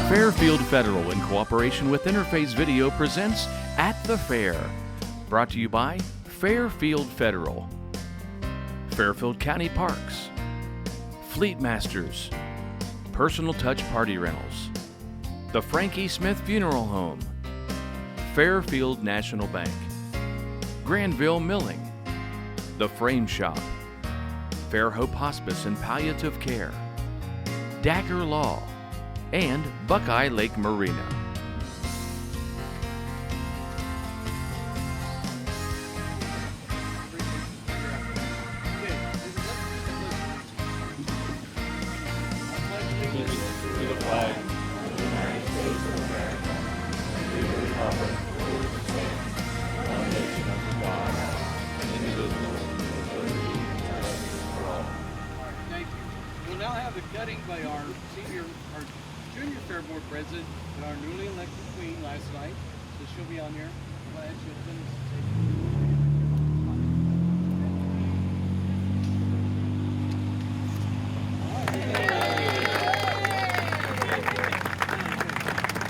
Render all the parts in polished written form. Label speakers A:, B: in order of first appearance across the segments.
A: Fairfield Federal, in cooperation with Interface Video, presents At the Fair. Brought to you by Fairfield Federal, Fairfield County Parks, Fleet Masters, Personal Touch Party Rentals, the Frankie Smith Funeral Home, Fairfield National Bank, Granville Milling, The Frame Shop, Fairhope Hospice and Palliative Care, Dagger Law, and Buckeye Lake Marina.
B: We'll now have the cutting by our junior fair board president and our newly elected queen last night. So she'll be on here. Glad she'll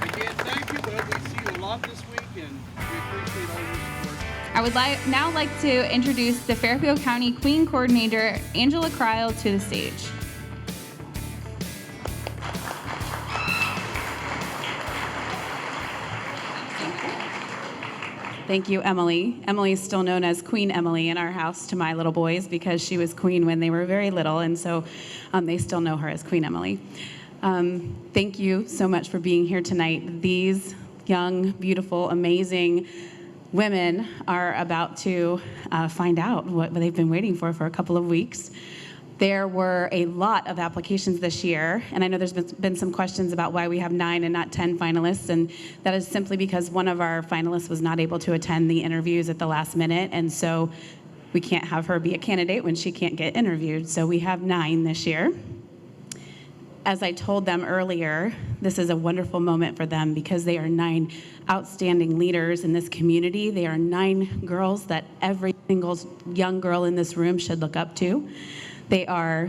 B: Again, thank you. We see you a lot this week, and we appreciate all your support.
C: I would now like to introduce the Fairfield County Queen Coordinator, Angela Kreil, to the stage.
D: Thank you, Emily. Emily is still known as Queen Emily in our house to my little boys because she was queen when they were very little, and so they still know her as Queen Emily. Thank you so much for being here tonight. These young, beautiful, amazing women are about to find out what they've been waiting for a couple of weeks. There were a lot of applications this year, and I know there's been some questions about why we have 9 and not 10 finalists, and that is simply because one of our finalists was not able to attend the interviews at the last minute, and so we can't have her be a candidate when she can't get interviewed, so we have 9 this year. As I told them earlier, this is a wonderful moment for them because they are 9 outstanding leaders in this community. They are 9 girls that every single young girl in this room should look up to. They are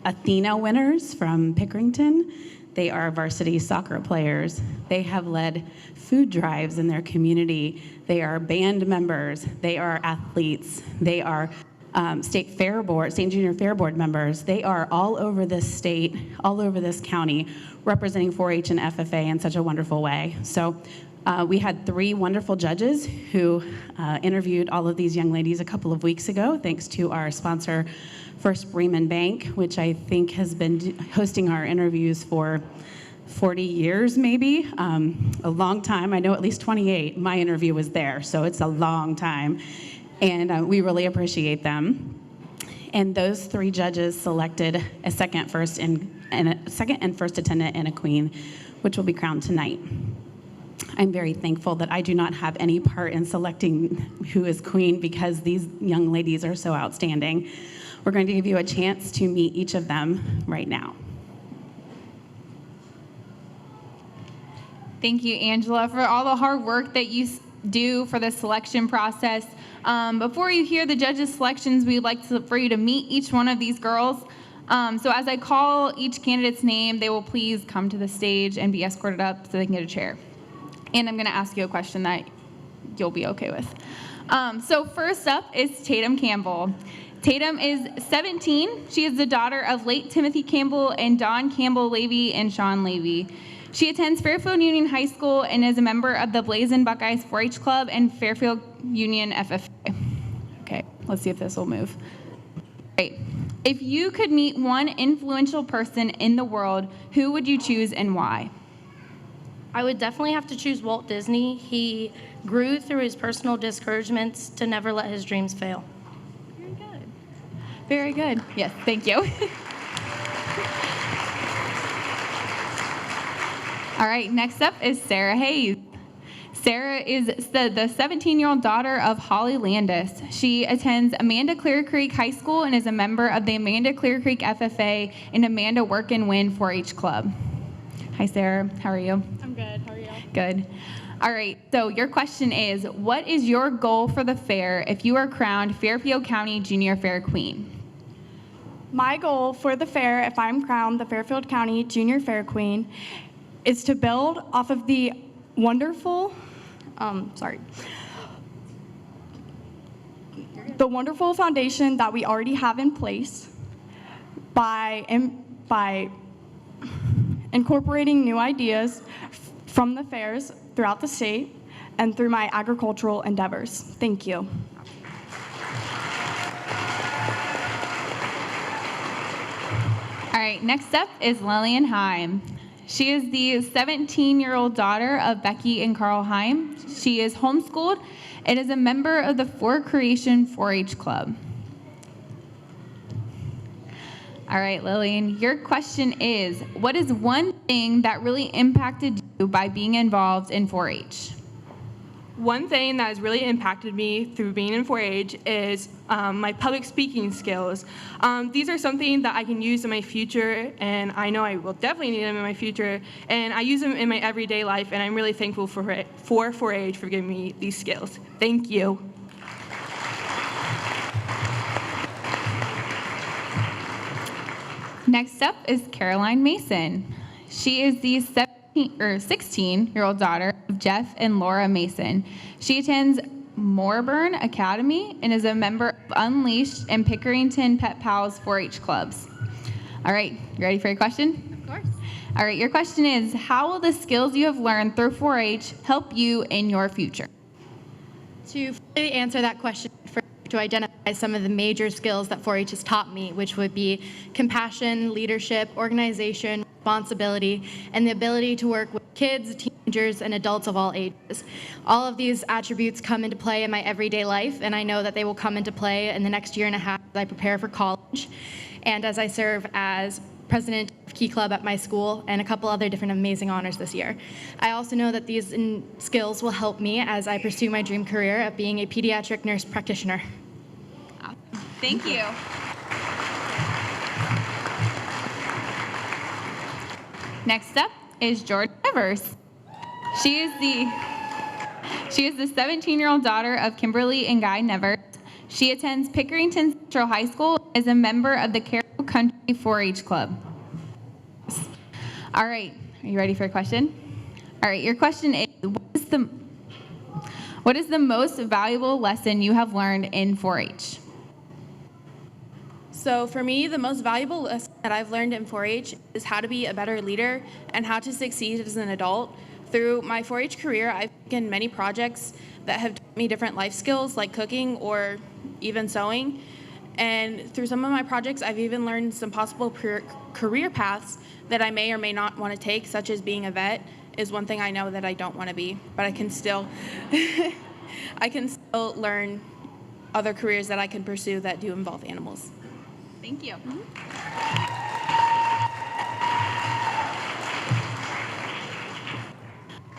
D: Athena winners from Pickerington. They are varsity soccer players. They have led food drives in their community. They are band members. They are athletes. They are state junior fair board members. They are all over this state, all over this county, representing 4-H and FFA in such a wonderful way. So we had 3 wonderful judges who interviewed all of these young ladies a couple of weeks ago, thanks to our sponsor, First Bremen Bank, which I think has been hosting our interviews for 40 years, maybe, a long time. I know at least 28. My interview was there, so it's a long time. And we really appreciate them. And those 3 judges selected a second and first attendant and a queen, which will be crowned tonight. I'm very thankful that I do not have any part in selecting who is queen because these young ladies are so outstanding. We're going to give you a chance to meet each of them right now.
C: Thank you, Angela, for all the hard work that you do for the selection process. Before you hear the judges' selections, we'd like for you to meet each one of these girls. So as I call each candidate's name, they will please come to the stage and be escorted up so they can get a chair. And I'm going to ask you a question that you'll be okay with. So first up is Tatum Campbell. Tatum is 17. She is the daughter of late Timothy Campbell and Dawn Campbell Levy and Sean Levy. She attends Fairfield Union High School and is a member of the Blazin' Buckeyes 4-H Club and Fairfield Union FFA. Okay, let's see if this will move. Great. If you could meet one influential person in the world, who would you choose and why?
E: I would definitely have to choose Walt Disney. He grew through his personal discouragements to never let his dreams fail.
C: Very good. Very good. Yes, thank you. All right, next up is Sarah Hayes. Sarah is the 17-year-old daughter of Holly Landis. She attends Amanda Clear Creek High School and is a member of the Amanda Clear Creek FFA and Amanda Work and Win 4-H Club. Hi, Sarah. How are you?
F: I'm good. How are you?
C: Good. All right, so your question is, what is your goal for the fair if you are crowned Fairfield County Junior Fair Queen?
F: My goal for the fair, if I'm crowned the Fairfield County Junior Fair Queen, is to build off of the wonderful, the wonderful foundation that we already have in place by incorporating new ideas from the fairs throughout the state and through my agricultural endeavors. Thank you.
C: All right, next up is Lillian Heim. She is the 17-year-old daughter of Becky and Carl Heim. She is homeschooled and is a member of the For Creation 4-H Club. All right, Lillian, your question is, what is one thing that really impacted you by being involved in 4-H?
G: One thing that has really impacted me through being in 4-H is my public speaking skills. These are something that I can use in my future, and I know I will definitely need them in my future, and I use them in my everyday life, and I'm really thankful for 4-H for giving me these skills. Thank you.
C: Next up is Caroline Mason. She is the 16-year-old daughter of Jeff and Laura Mason. She attends Morburn Academy and is a member of Unleashed and Pickerington Pet Pals 4-H clubs. All right, you ready for your question?
E: Of course.
C: All right, your question is, how will the skills you have learned through 4-H help you in your future?
H: To fully answer that question, to identify some of the major skills that 4-H has taught me, which would be compassion, leadership, organization, responsibility, and the ability to work with kids, teenagers, and adults of all ages. All of these attributes come into play in my everyday life, and I know that they will come into play in the next year and a half as I prepare for college and as I serve as president of Key Club at my school and a couple other different amazing honors this year. I also know that these skills will help me as I pursue my dream career of being a pediatric nurse practitioner.
C: Thank you. Next up is Jordan Evers. She is the 17-year-old daughter of Kimberly and Guy Nevers. She attends Pickerington Central High School and is a member of the Carroll Country 4-H Club. All right, are you ready for a question? All right, your question is, what is the most valuable lesson you have learned in 4-H?
I: So for me, the most valuable lesson that I've learned in 4-H is how to be a better leader and how to succeed as an adult. Through my 4-H career, I've taken many projects that have taught me different life skills like cooking or even sewing. And through some of my projects, I've even learned some possible career paths that I may or may not want to take, such as being a vet is one thing I know that I don't want to be, but I can still learn other careers that I can pursue that do involve animals.
C: Thank you.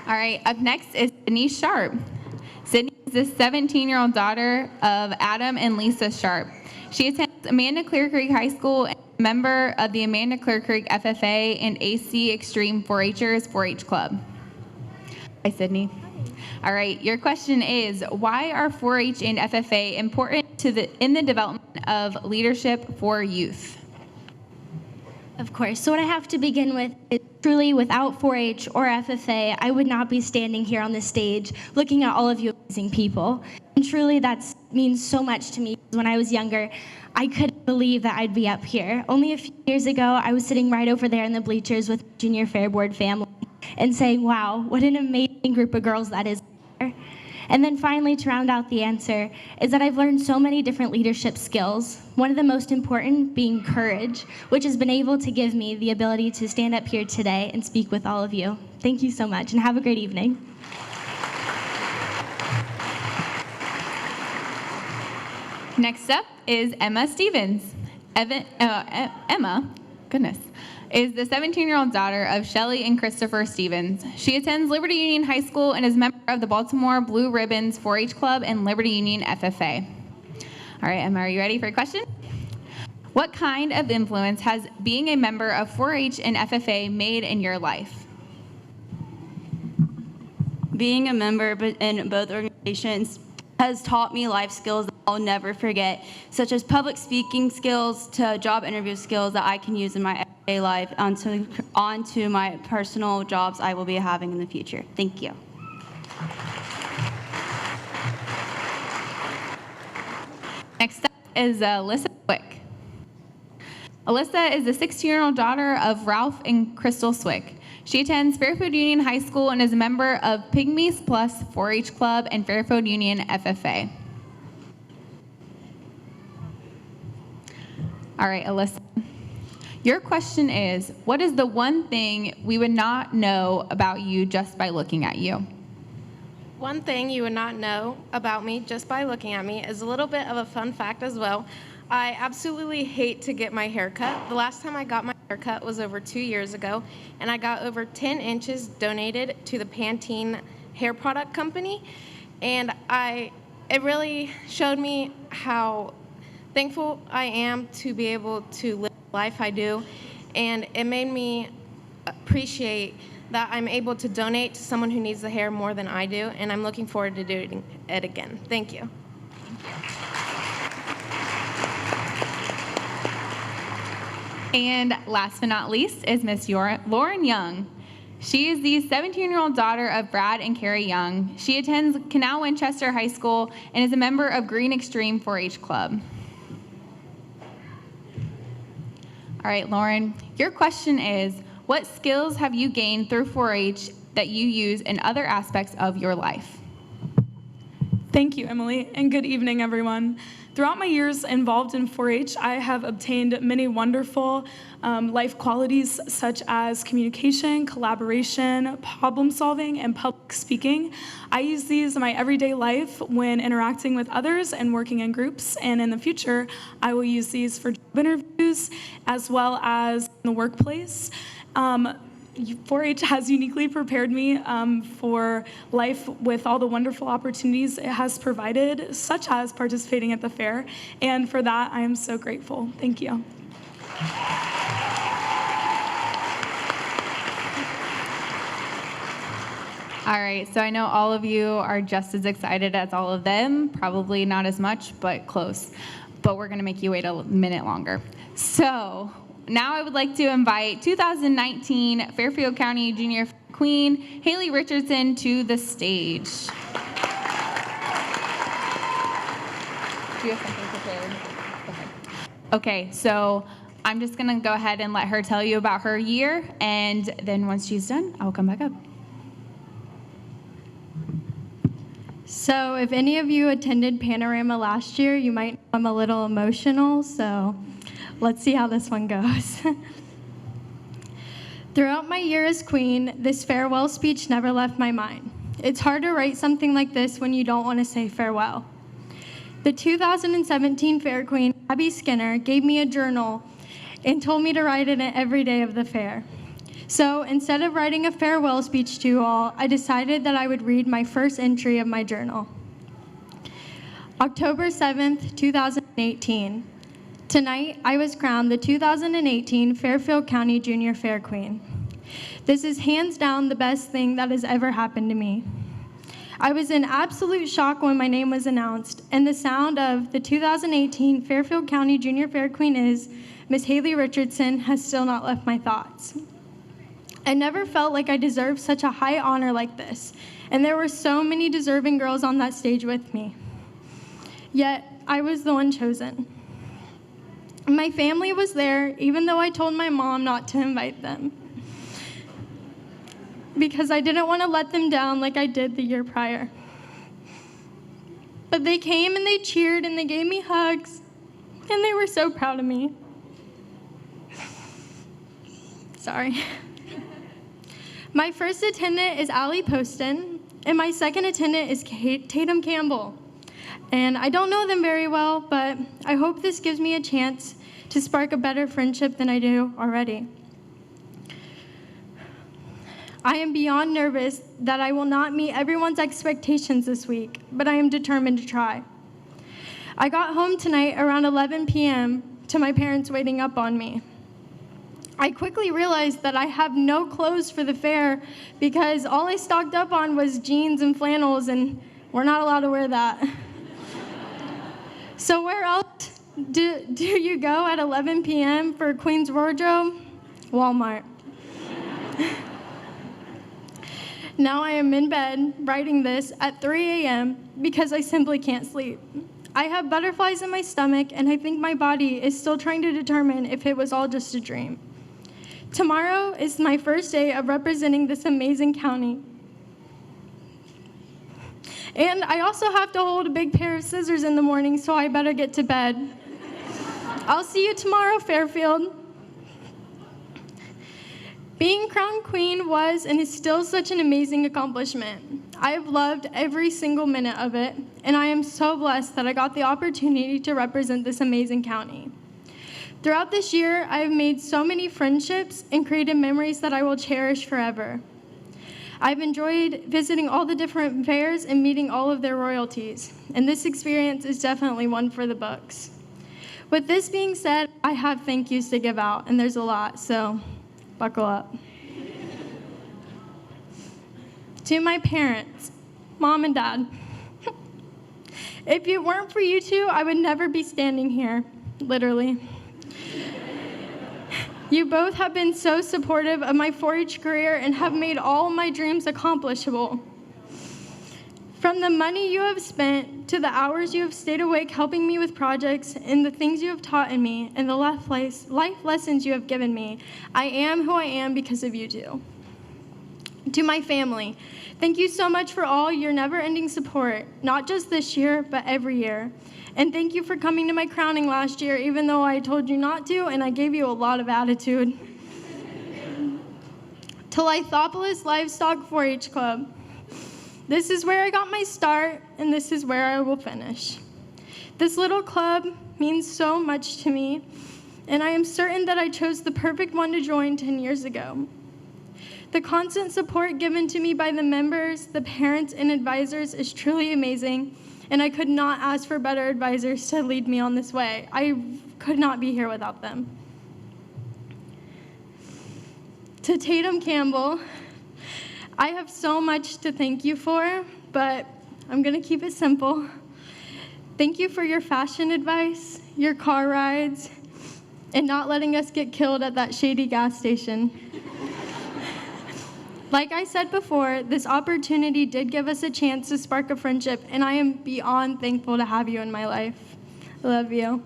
C: All right, up next is Sydney Sharp. Sydney is the 17-year-old daughter of Adam and Lisa Sharp. She attends Amanda Clear Creek High School and is a member of the Amanda Clear Creek FFA and AC Extreme 4-Hers 4-H Club. Hi, Sydney. All right, your question is, why are 4-H and FFA important in the development of leadership for youth?
E: Of course. So what I have to begin with is truly without 4-H or FFA, I would not be standing here on this stage looking at all of you amazing people. And truly that means so much to me. When I was younger, I couldn't believe that I'd be up here. Only a few years ago, I was sitting right over there in the bleachers with Junior Fair Board family and saying, wow, what an amazing group of girls that is. And then finally, to round out the answer, is that I've learned so many different leadership skills, one of the most important being courage, which has been able to give me the ability to stand up here today and speak with all of you. Thank you so much, and have a great evening.
C: Next up is Emma Stevens. Emma, goodness, is the 17-year-old daughter of Shelley and Christopher Stevens. She attends Liberty Union High School and is a member of the Baltimore Blue Ribbons 4-H Club and Liberty Union FFA. All right, Emma, are you ready for a question? What kind of influence has being a member of 4-H and FFA made in your life?
J: Being a member in both organizations has taught me life skills that I'll never forget, such as public speaking skills to job interview skills that I can use in my everyday life onto my personal jobs I will be having in the future. Thank you.
C: Next up is Alyssa Swick. Alyssa is the 16-year-old daughter of Ralph and Crystal Swick. She attends Fairfield Union High School and is a member of Pygmies Plus 4-H Club and Fairfield Union FFA. All right, Alyssa. Your question is, what is the one thing we would not know about you just by looking at you?
K: One thing you would not know about me just by looking at me is a little bit of a fun fact as well. I absolutely hate to get my hair cut. The last time I got my hair cut was over 2 years ago, and I got over 10 inches donated to the Pantene hair product company. And it really showed me how thankful I am to be able to live the life I do, and it made me appreciate that I'm able to donate to someone who needs the hair more than I do, and I'm looking forward to doing it again. Thank you.
C: And last but not least is Miss Lauren Young. She is the 17-year-old daughter of Brad and Carrie Young. She attends Canal Winchester High School and is a member of Green Extreme 4-H Club. All right, Lauren, your question is, what skills have you gained through 4-H that you use in other aspects of your life?
F: Thank you, Emily, and good evening, everyone. Throughout my years involved in 4-H, I have obtained many wonderful life qualities such as communication, collaboration, problem solving, and public speaking. I use these in my everyday life when interacting with others and working in groups, and in the future, I will use these for job interviews as well as in the workplace. 4-H has uniquely prepared me for life with all the wonderful opportunities it has provided, such as participating at the fair, and for that, I am so grateful. Thank you.
C: All right, so I know all of you are just as excited as all of them, probably not as much, but close. But we're gonna make you wait a minute longer. So, now I would like to invite 2019 Fairfield County Junior Queen, Haley Richardson, to the stage. Do you have something prepared? Okay, so I'm just gonna go ahead and let her tell you about her year, and then once she's done, I'll come back up.
L: So if any of you attended Panorama last year, you might know I'm a little emotional, so let's see how this one goes. Throughout my year as queen, this farewell speech never left my mind. It's hard to write something like this when you don't want to say farewell. The 2017 Fair Queen, Abby Skinner, gave me a journal and told me to write in it every day of the fair. So instead of writing a farewell speech to you all, I decided that I would read my first entry of my journal. October 7th, 2018. Tonight, I was crowned the 2018 Fairfield County Junior Fair Queen. This is hands down the best thing that has ever happened to me. I was in absolute shock when my name was announced, and the sound of the 2018 Fairfield County Junior Fair Queen is Miss Haley Richardson has still not left my thoughts. I never felt like I deserved such a high honor like this, and there were so many deserving girls on that stage with me. Yet, I was the one chosen. My family was there, even though I told my mom not to invite them, because I didn't want to let them down like I did the year prior. But they came and they cheered and they gave me hugs, and they were so proud of me. Sorry. My first attendant is Allie Poston, and my second attendant is Tatum Campbell. And I don't know them very well, but I hope this gives me a chance to spark a better friendship than I do already. I am beyond nervous that I will not meet everyone's expectations this week, but I am determined to try. I got home tonight around 11 p.m. to my parents waiting up on me. I quickly realized that I have no clothes for the fair because all I stocked up on was jeans and flannels, and we're not allowed to wear that. So where else do you go at 11 p.m. for Queen's wardrobe? Walmart. Now I am in bed writing this at 3 a.m. because I simply can't sleep. I have butterflies in my stomach, and I think my body is still trying to determine if it was all just a dream. Tomorrow is my first day of representing this amazing county. And I also have to hold a big pair of scissors in the morning, so I better get to bed. I'll see you tomorrow, Fairfield. Being crowned queen was and is still such an amazing accomplishment. I have loved every single minute of it, and I am so blessed that I got the opportunity to represent this amazing county. Throughout this year, I have made so many friendships and created memories that I will cherish forever. I've enjoyed visiting all the different fairs and meeting all of their royalties, and this experience is definitely one for the books. With this being said, I have thank yous to give out, and there's a lot, so buckle up. To my parents, Mom and Dad, if it weren't for you two, I would never be standing here, literally. You both have been so supportive of my 4-H career and have made all my dreams accomplishable. From the money you have spent to the hours you have stayed awake helping me with projects and the things you have taught in me and the life lessons you have given me, I am who I am because of you two. To my family, thank you so much for all your never-ending support, not just this year, but every year. And thank you for coming to my crowning last year, even though I told you not to, and I gave you a lot of attitude. To Lithopolis Livestock 4-H Club. This is where I got my start, and this is where I will finish. This little club means so much to me, and I am certain that I chose the perfect one to join 10 years ago. The constant support given to me by the members, the parents, and advisors is truly amazing, and I could not ask for better advisors to lead me on this way. I could not be here without them. To Tatum Campbell, I have so much to thank you for, but I'm gonna keep it simple. Thank you for your fashion advice, your car rides, and not letting us get killed at that shady gas station. Like I said before, this opportunity did give us a chance to spark a friendship, and I am beyond thankful to have you in my life. I love you.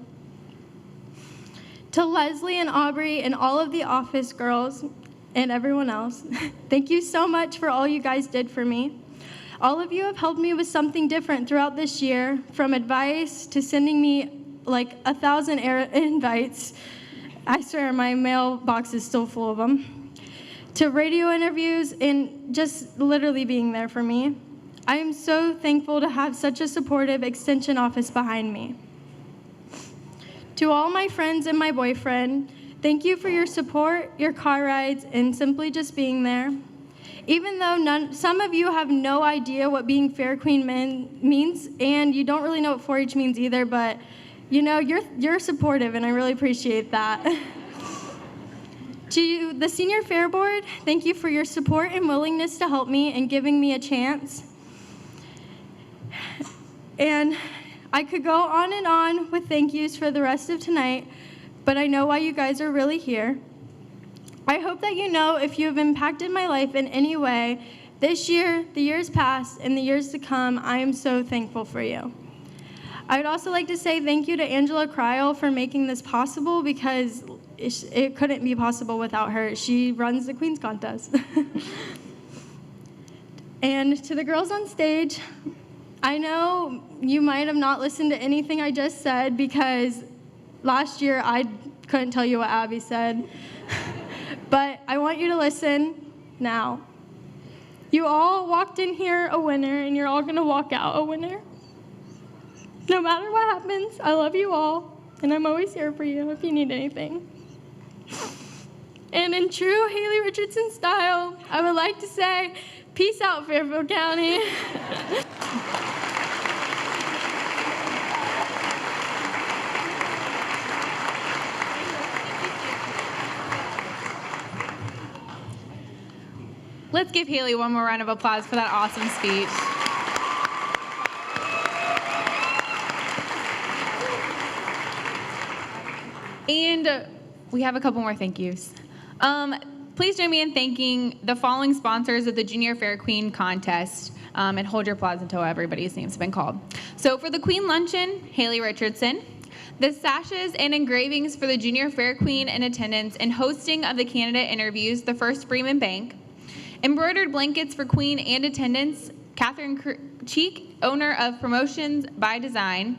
L: To Leslie and Aubrey and all of the office girls and everyone else, thank you so much for all you guys did for me. All of you have helped me with something different throughout this year, from advice to sending me like 1,000 invites. I swear my mailbox is still full of them. To radio interviews and just literally being there for me. I am so thankful to have such a supportive extension office behind me. To all my friends and my boyfriend, thank you for your support, your car rides, and simply just being there. Even though some of you have no idea what being Fair Queen means, and you don't really know what 4-H means either, but you know, you're supportive, and I really appreciate that. To the Senior Fair Board, thank you for your support and willingness to help me and giving me a chance. And I could go on with thank yous for the rest of tonight, but I know why you guys are really here. I hope that you know if you have impacted my life in any way this year, the years past, and the years to come, I am so thankful for you. I would also like to say thank you to Angela Kryl for making this possible, because it couldn't be possible without her. She runs the Queen's Contest. And to the girls on stage, I know you might have not listened to anything I just said, because last year I couldn't tell you what Abby said. But I want you to listen now. You all walked in here a winner, and you're all gonna walk out a winner. No matter what happens, I love you all, and I'm always here for you if you need anything. And in true Haley Richardson style, I would like to say, peace out, Fairfield County.
C: Let's give Haley one more round of applause for that awesome speech. And we have a couple more thank yous. Please join me in thanking the following sponsors of the Junior Fair Queen contest, and hold your applause until everybody's names have been called. So for the Queen Luncheon, Haley Richardson. The sashes and engravings for the Junior Fair Queen in attendance and hosting of the candidate interviews, the First Freeman Bank. Embroidered blankets for Queen and attendance, Catherine Cheek, owner of Promotions by Design.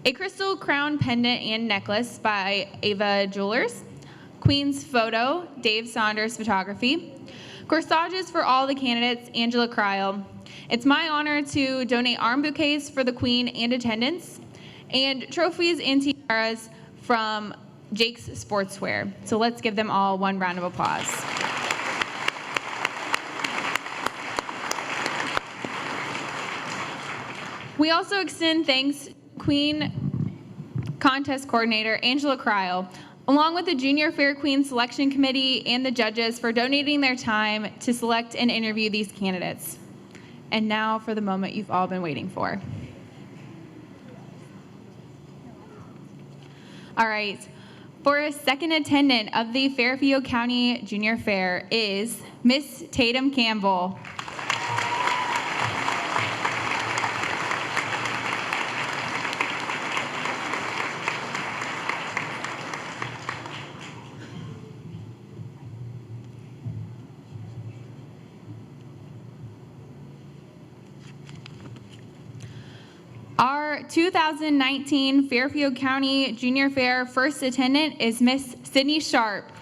C: A crystal crown pendant and necklace by Ava Jewelers. Queen's photo, Dave Saunders Photography. Corsages for all the candidates, Angela Cryle. It's my honor to donate arm bouquets for the Queen and attendance, and trophies and tiaras from Jake's Sportswear. So let's give them all one round of applause. We also extend thanks to Queen Contest Coordinator Angela Cryle, along with the Junior Fair Queen Selection Committee and the judges for donating their time to select and interview these candidates. And now for the moment you've all been waiting for. All right, for a second attendant of the Fairfield County Junior Fair is Miss Tatum Campbell. Our 2019 Fairfield County Junior Fair first attendant is Miss Sydney Sharp.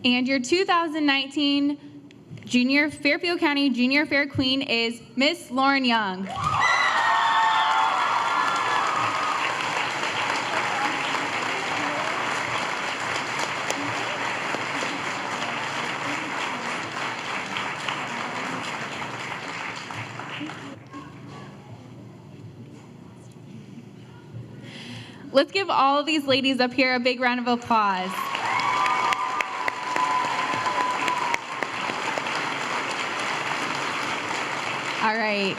C: And your 2019 Fairfield County Junior Fair Queen is Miss Lauren Young. Let's give all of these ladies up here a big round of applause. All right.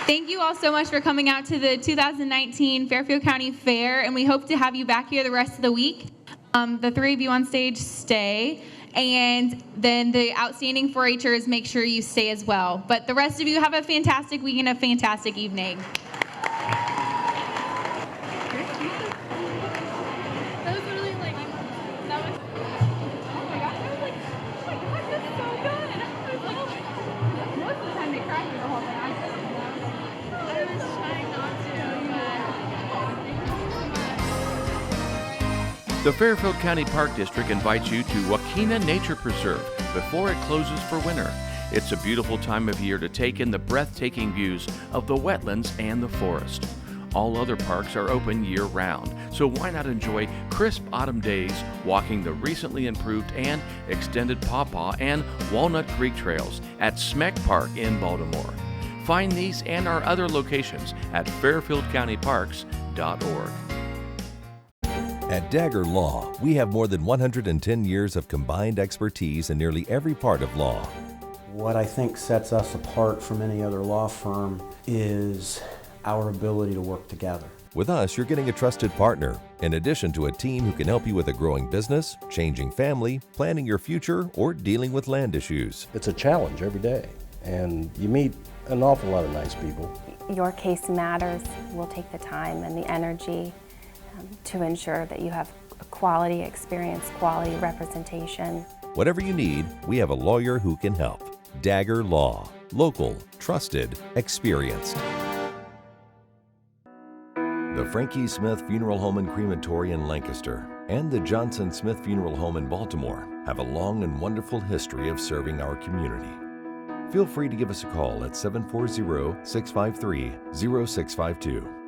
C: Thank you all so much for coming out to the 2019 Fairfield County Fair, and we hope to have you back here the rest of the week. The three of you on stage stay, and then the outstanding 4-Hers, make sure you stay as well. But the rest of you have a fantastic week and a fantastic evening.
A: The Fairfield County Park District invites you to Wakena Nature Preserve before it closes for winter. It's a beautiful time of year to take in the breathtaking views of the wetlands and the forest. All other parks are open year-round, so why not enjoy crisp autumn days walking the recently improved and extended Pawpaw and Walnut Creek trails at Smeck Park in Baltimore. Find these and our other locations at fairfieldcountyparks.org.
M: At Dagger Law, we have more than 110 years of combined expertise in nearly every part of law.
N: What I think sets us apart from any other law firm is our ability to work together.
M: With us, you're getting a trusted partner, in addition to a team who can help you with a growing business, changing family, planning your future, or dealing with land issues.
O: It's a challenge every day, and you meet an awful lot of nice people.
P: Your case matters. We'll take the time and the energy to ensure that you have a quality experience, quality representation.
M: Whatever you need, we have a lawyer who can help. Dagger Law. Local, trusted, experienced. The Frankie Smith Funeral Home and Crematory in Lancaster and the Johnson Smith Funeral Home in Baltimore have a long and wonderful history of serving our community. Feel free to give us a call at 740-653-0652.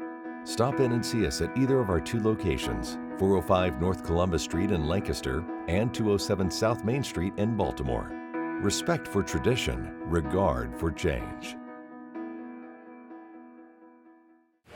M: Stop in and see us at either of our two locations, 405 North Columbus Street in Lancaster and 207 South Main Street in Baltimore. Respect for tradition, regard for change.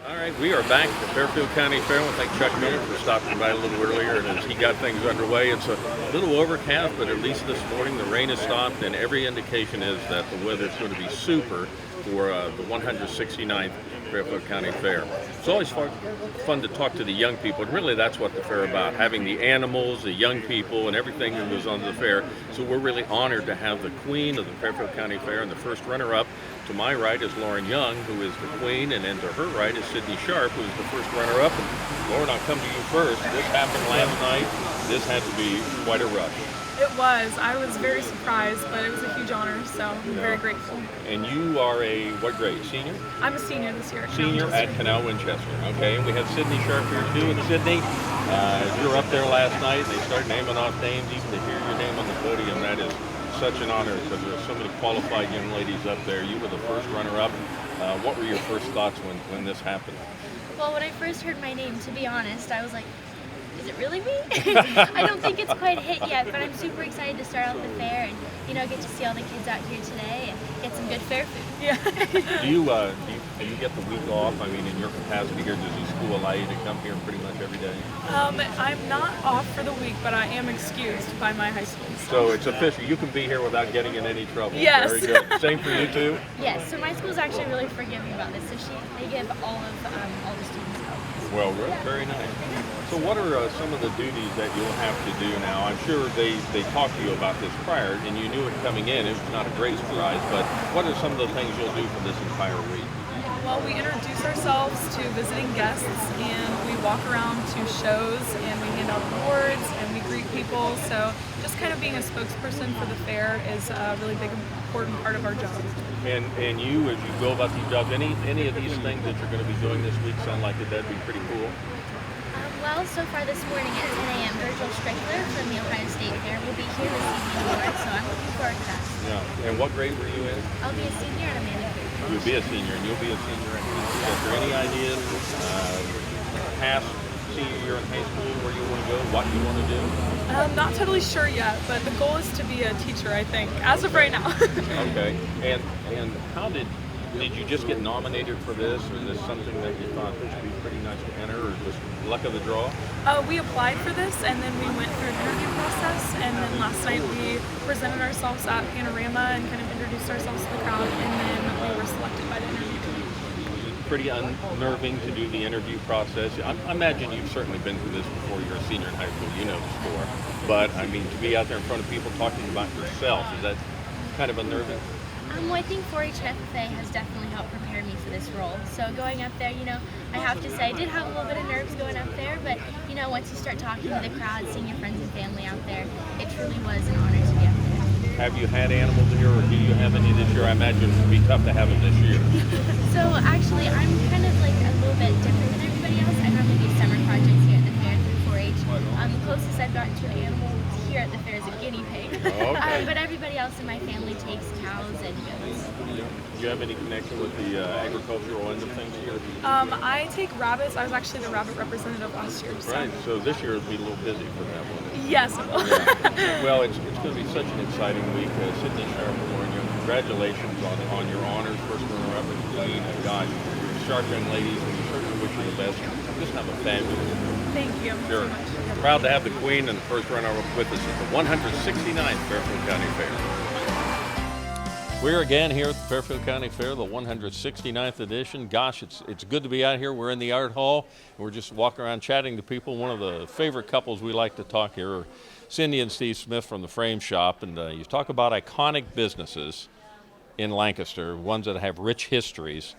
B: All right.
Q: right, we are back at the Fairfield County Fair. I want to thank Chuck Miller for stopping by a little earlier, and as he got things underway, it's a little overcast, but at least this morning the rain has stopped, and every indication is that the weather's going to be super for the 169th Fairfield County Fair. It's always fun to talk to the young people, and really that's what the fair is about, having the animals, the young people, and everything that goes on to the fair. So we're really honored to have the queen of the Fairfield County Fair, and the first runner-up to my right is Lauren Young, who is the queen, and then to her right is Sydney Sharp, who is the first runner-up. And Lauren, I'll come to you first. This happened last night. This had to be quite a rush.
F: It was. I was very surprised, but it was a huge honor, so I'm very grateful.
Q: And you are a, what grade, senior?
F: I'm a senior this year.
Q: Senior at Canal Winchester. Okay, and we have Sydney Sharp here too. And Sydney, you were up there last night, and they started naming off names. Even to hear your name on the podium, that is such an honor because there are so many qualified young ladies up there. You were the first runner-up. What were your first thoughts when this happened?
R: Well, when I first heard my name, to be honest, I was like, is it really me? I don't think it's quite hit yet, but I'm super excited to start out the fair and, get to see all the kids out here today and get some good fair food.
F: Yeah.
Q: Do you get the week off? I mean, in your capacity here, does the school allow you to come here pretty much every day?
F: I'm not off for the week, but I am excused by my high school.
Q: So it's official. You can be here without getting in any trouble.
F: Yes.
Q: Very good. Same for you too?
R: Yes, so my school's actually really forgiving about this, so they give all the students help.
Q: Well, very nice. So what are some of the duties that you'll have to do now? I'm sure they talked to you about this prior, and you knew it coming in. It was not a great surprise, but what are some of the things you'll do for this entire week?
F: Well, we introduce ourselves to visiting guests, and we walk around to shows, and we hand out awards, and we greet people. So just kind of being a spokesperson for the fair is a really big, important part of our job.
Q: And you, as you go about these jobs, any of these things that you're going to be doing this week sound like that'd be pretty cool?
R: Well, so far this morning at 10 a.m., Virgil Strickler from the Ohio State Fair will be here this evening, so I'm looking forward to that.
Q: Yeah. And what grade were you in?
R: I'll be a senior and Amanda Cruz.
Q: You'll be a senior, and you'll be a senior at high school. Is there any ideas past senior year in high school where you want to go, what you want to do?
F: I'm not totally sure yet, but the goal is to be a teacher, I think, as of right now.
Q: Okay. And how did you just get nominated for this, or is this something that you thought this would be pretty nice to enter, or just luck of the draw?
F: We applied for this, and then we went through an interview process, and then last night we presented ourselves at Panorama and kind of introduced ourselves to the crowd, and then we were selected by the interview team.
Q: Pretty unnerving to do the interview process. I imagine you've certainly been through this before. You're a senior in high school, you know the score. But I mean, to be out there in front of people talking about yourself, is that kind of unnerving?
R: Well, I think 4-H and FFA has definitely helped prepare me for this role. So going up there, I have to say I did have a little bit of nerves going up there, but once you start talking to the crowd, seeing your friends and family out there, it truly was an honor to be up there.
Q: Have you had animals here, or do you have any this year? I imagine it would be tough to have them this year.
R: So actually, I'm kind of like a little bit different than everybody else. I normally do summer projects here at the fair through 4-H. The closest I've gotten to an animal here at the fair is a guinea pig.
Q: Okay.
R: But everybody else in my family takes cows and goats.
Q: Do you have any connection with the agricultural end of things here?
F: I take rabbits. I was actually the rabbit representative last year. So.
Q: Right, so this year will be a little busy for that one.
F: Yes, it will.
Q: Yeah. Well, it's going to be such an exciting week. Sydney Sharp, Lauren, congratulations on your honors, first runner-up and queen. God, you're sharp young ladies, and we certainly wish you the best. Just have a fabulous year.
F: Thank you
Q: Sure.
F: so much.
Q: Proud to have the queen and the first runner-up with us at the 169th Fairfield County Fair. We're again here at the Fairfield County Fair, the 169th edition. Gosh, it's good to be out here. We're in the art hall, and we're just walking around chatting to people. One of the favorite couples we like to talk here are Cindy and Steve Smith from the Frame Shop, and you talk about iconic businesses in Lancaster, ones that have rich histories.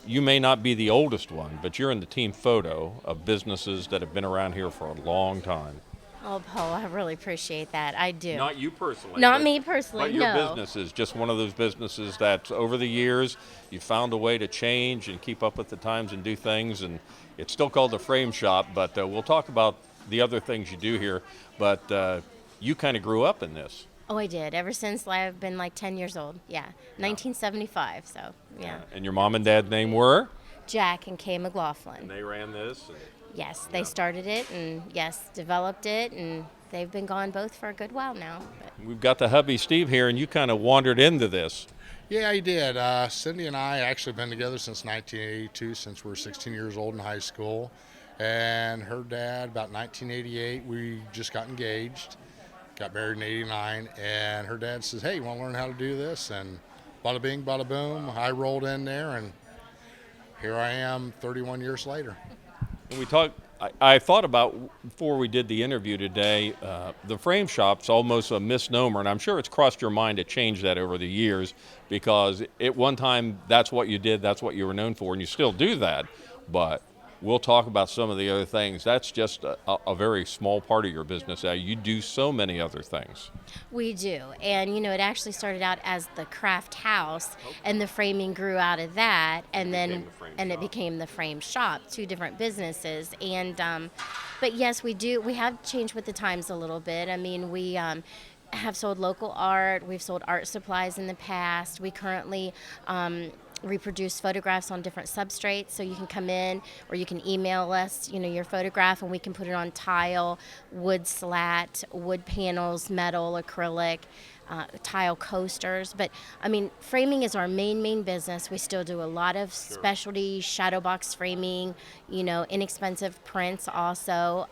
Q: You may not be the oldest one, but you're in the team photo of businesses that have been around here for a long time.
S: Oh, Paul, I really appreciate that. I do.
Q: Not you personally.
S: Not me personally,
Q: but your
S: no.
Q: business is just one of those businesses that over the years you found a way to change and keep up with the times and do things. And it's still called the Frame Shop, but we'll talk about the other things you do here. But you kind of grew up in this.
S: Oh, I did. Ever since I've been like 10 years old. Yeah, 1975. So, yeah.
Q: And your mom and dad's name were?
S: Jack and Kay McLaughlin.
Q: And they ran this?
S: Yes, they started it and, yes, developed it, and they've been gone both for a good while now. But.
Q: We've got the hubby, Steve, here, and you kind of wandered into this.
T: Yeah, I did. Cindy and I actually been together since 1982, since we were 16 years old in high school. And her dad, about 1988, we just got engaged, got married in 89. And her dad says, hey, you want to learn how to do this? And bada bing, bada boom, I rolled in there, and here I am 31 years later.
Q: And we talked, I thought about, before we did the interview today, the frame shop's almost a misnomer, and I'm sure it's crossed your mind to change that over the years, because at one time, that's what you did, that's what you were known for, and you still do that, but we'll talk about some of the other things. That's just a very small part of your business. You do so many other things.
S: We do, and it actually started out as the craft house, and the framing grew out of that, and then it became the frame shop. Two different businesses, and but yes, we have changed with the times a little bit. I mean, we have sold local art. We've sold art supplies in the past. We currently reproduce photographs on different substrates, so you can come in or you can email us your photograph, and we can put it on tile, wood slat, wood panels, metal, acrylic, tile coasters. But I mean, framing is our main business. We still do a lot of specialty shadow box framing, inexpensive prints also.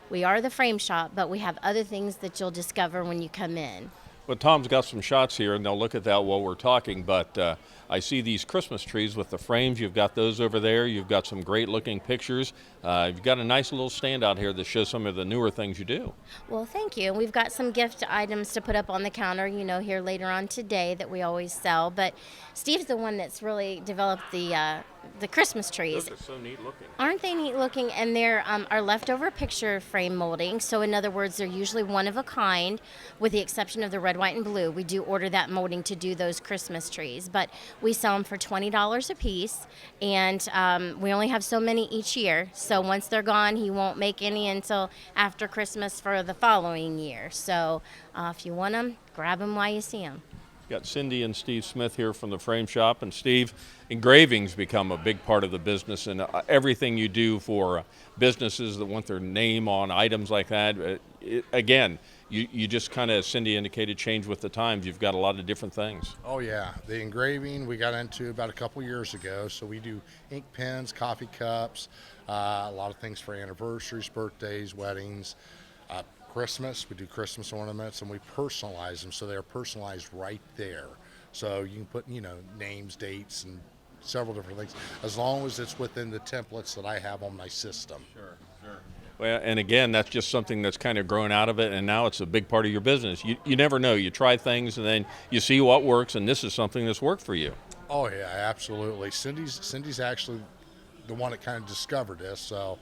S: We are the frame shop, but we have other things that you'll discover when you come in.
Q: Well, Tom's got some shots here, and they'll look at that while we're talking, but I see these Christmas trees with the frames. You've got those over there. You've got some great-looking pictures. You've got a nice little stand out here that shows some of the newer things you do.
S: Well, thank you. We've got some gift items to put up on the counter, here later on today that we always sell, but Steve's the one that's really developed the Christmas trees.
Q: Those are so neat looking.
S: Aren't they neat looking? And they're our leftover picture frame molding. So in other words, they're usually one of a kind, with the exception of the red, white, and blue. We do order that molding to do those Christmas trees, but we sell them for $20 a piece, and we only have so many each year. So once they're gone, he won't make any until after Christmas for the following year. So if you want them, grab them while you see them.
Q: Got Cindy and Steve Smith here from the frame shop, and Steve, engravings become a big part of the business, and everything you do for businesses that want their name on items like that, again, you just kind of, as Cindy indicated, change with the times. You've got a lot of different things.
T: Oh yeah, the engraving we got into about a couple years ago, so we do ink pens, coffee cups, a lot of things for anniversaries, birthdays, weddings, Christmas. We do Christmas ornaments, and we personalize them so they're personalized right there. So you can put, names, dates, and several different things, as long as it's within the templates that I have on my system.
Q: Sure. Well, and again, that's just something that's kind of grown out of it, and now it's a big part of your business. You never know. You try things, and then you see what works, and this is something that's worked for you.
T: Oh yeah, absolutely. Cindy's actually the one that kind of discovered this, so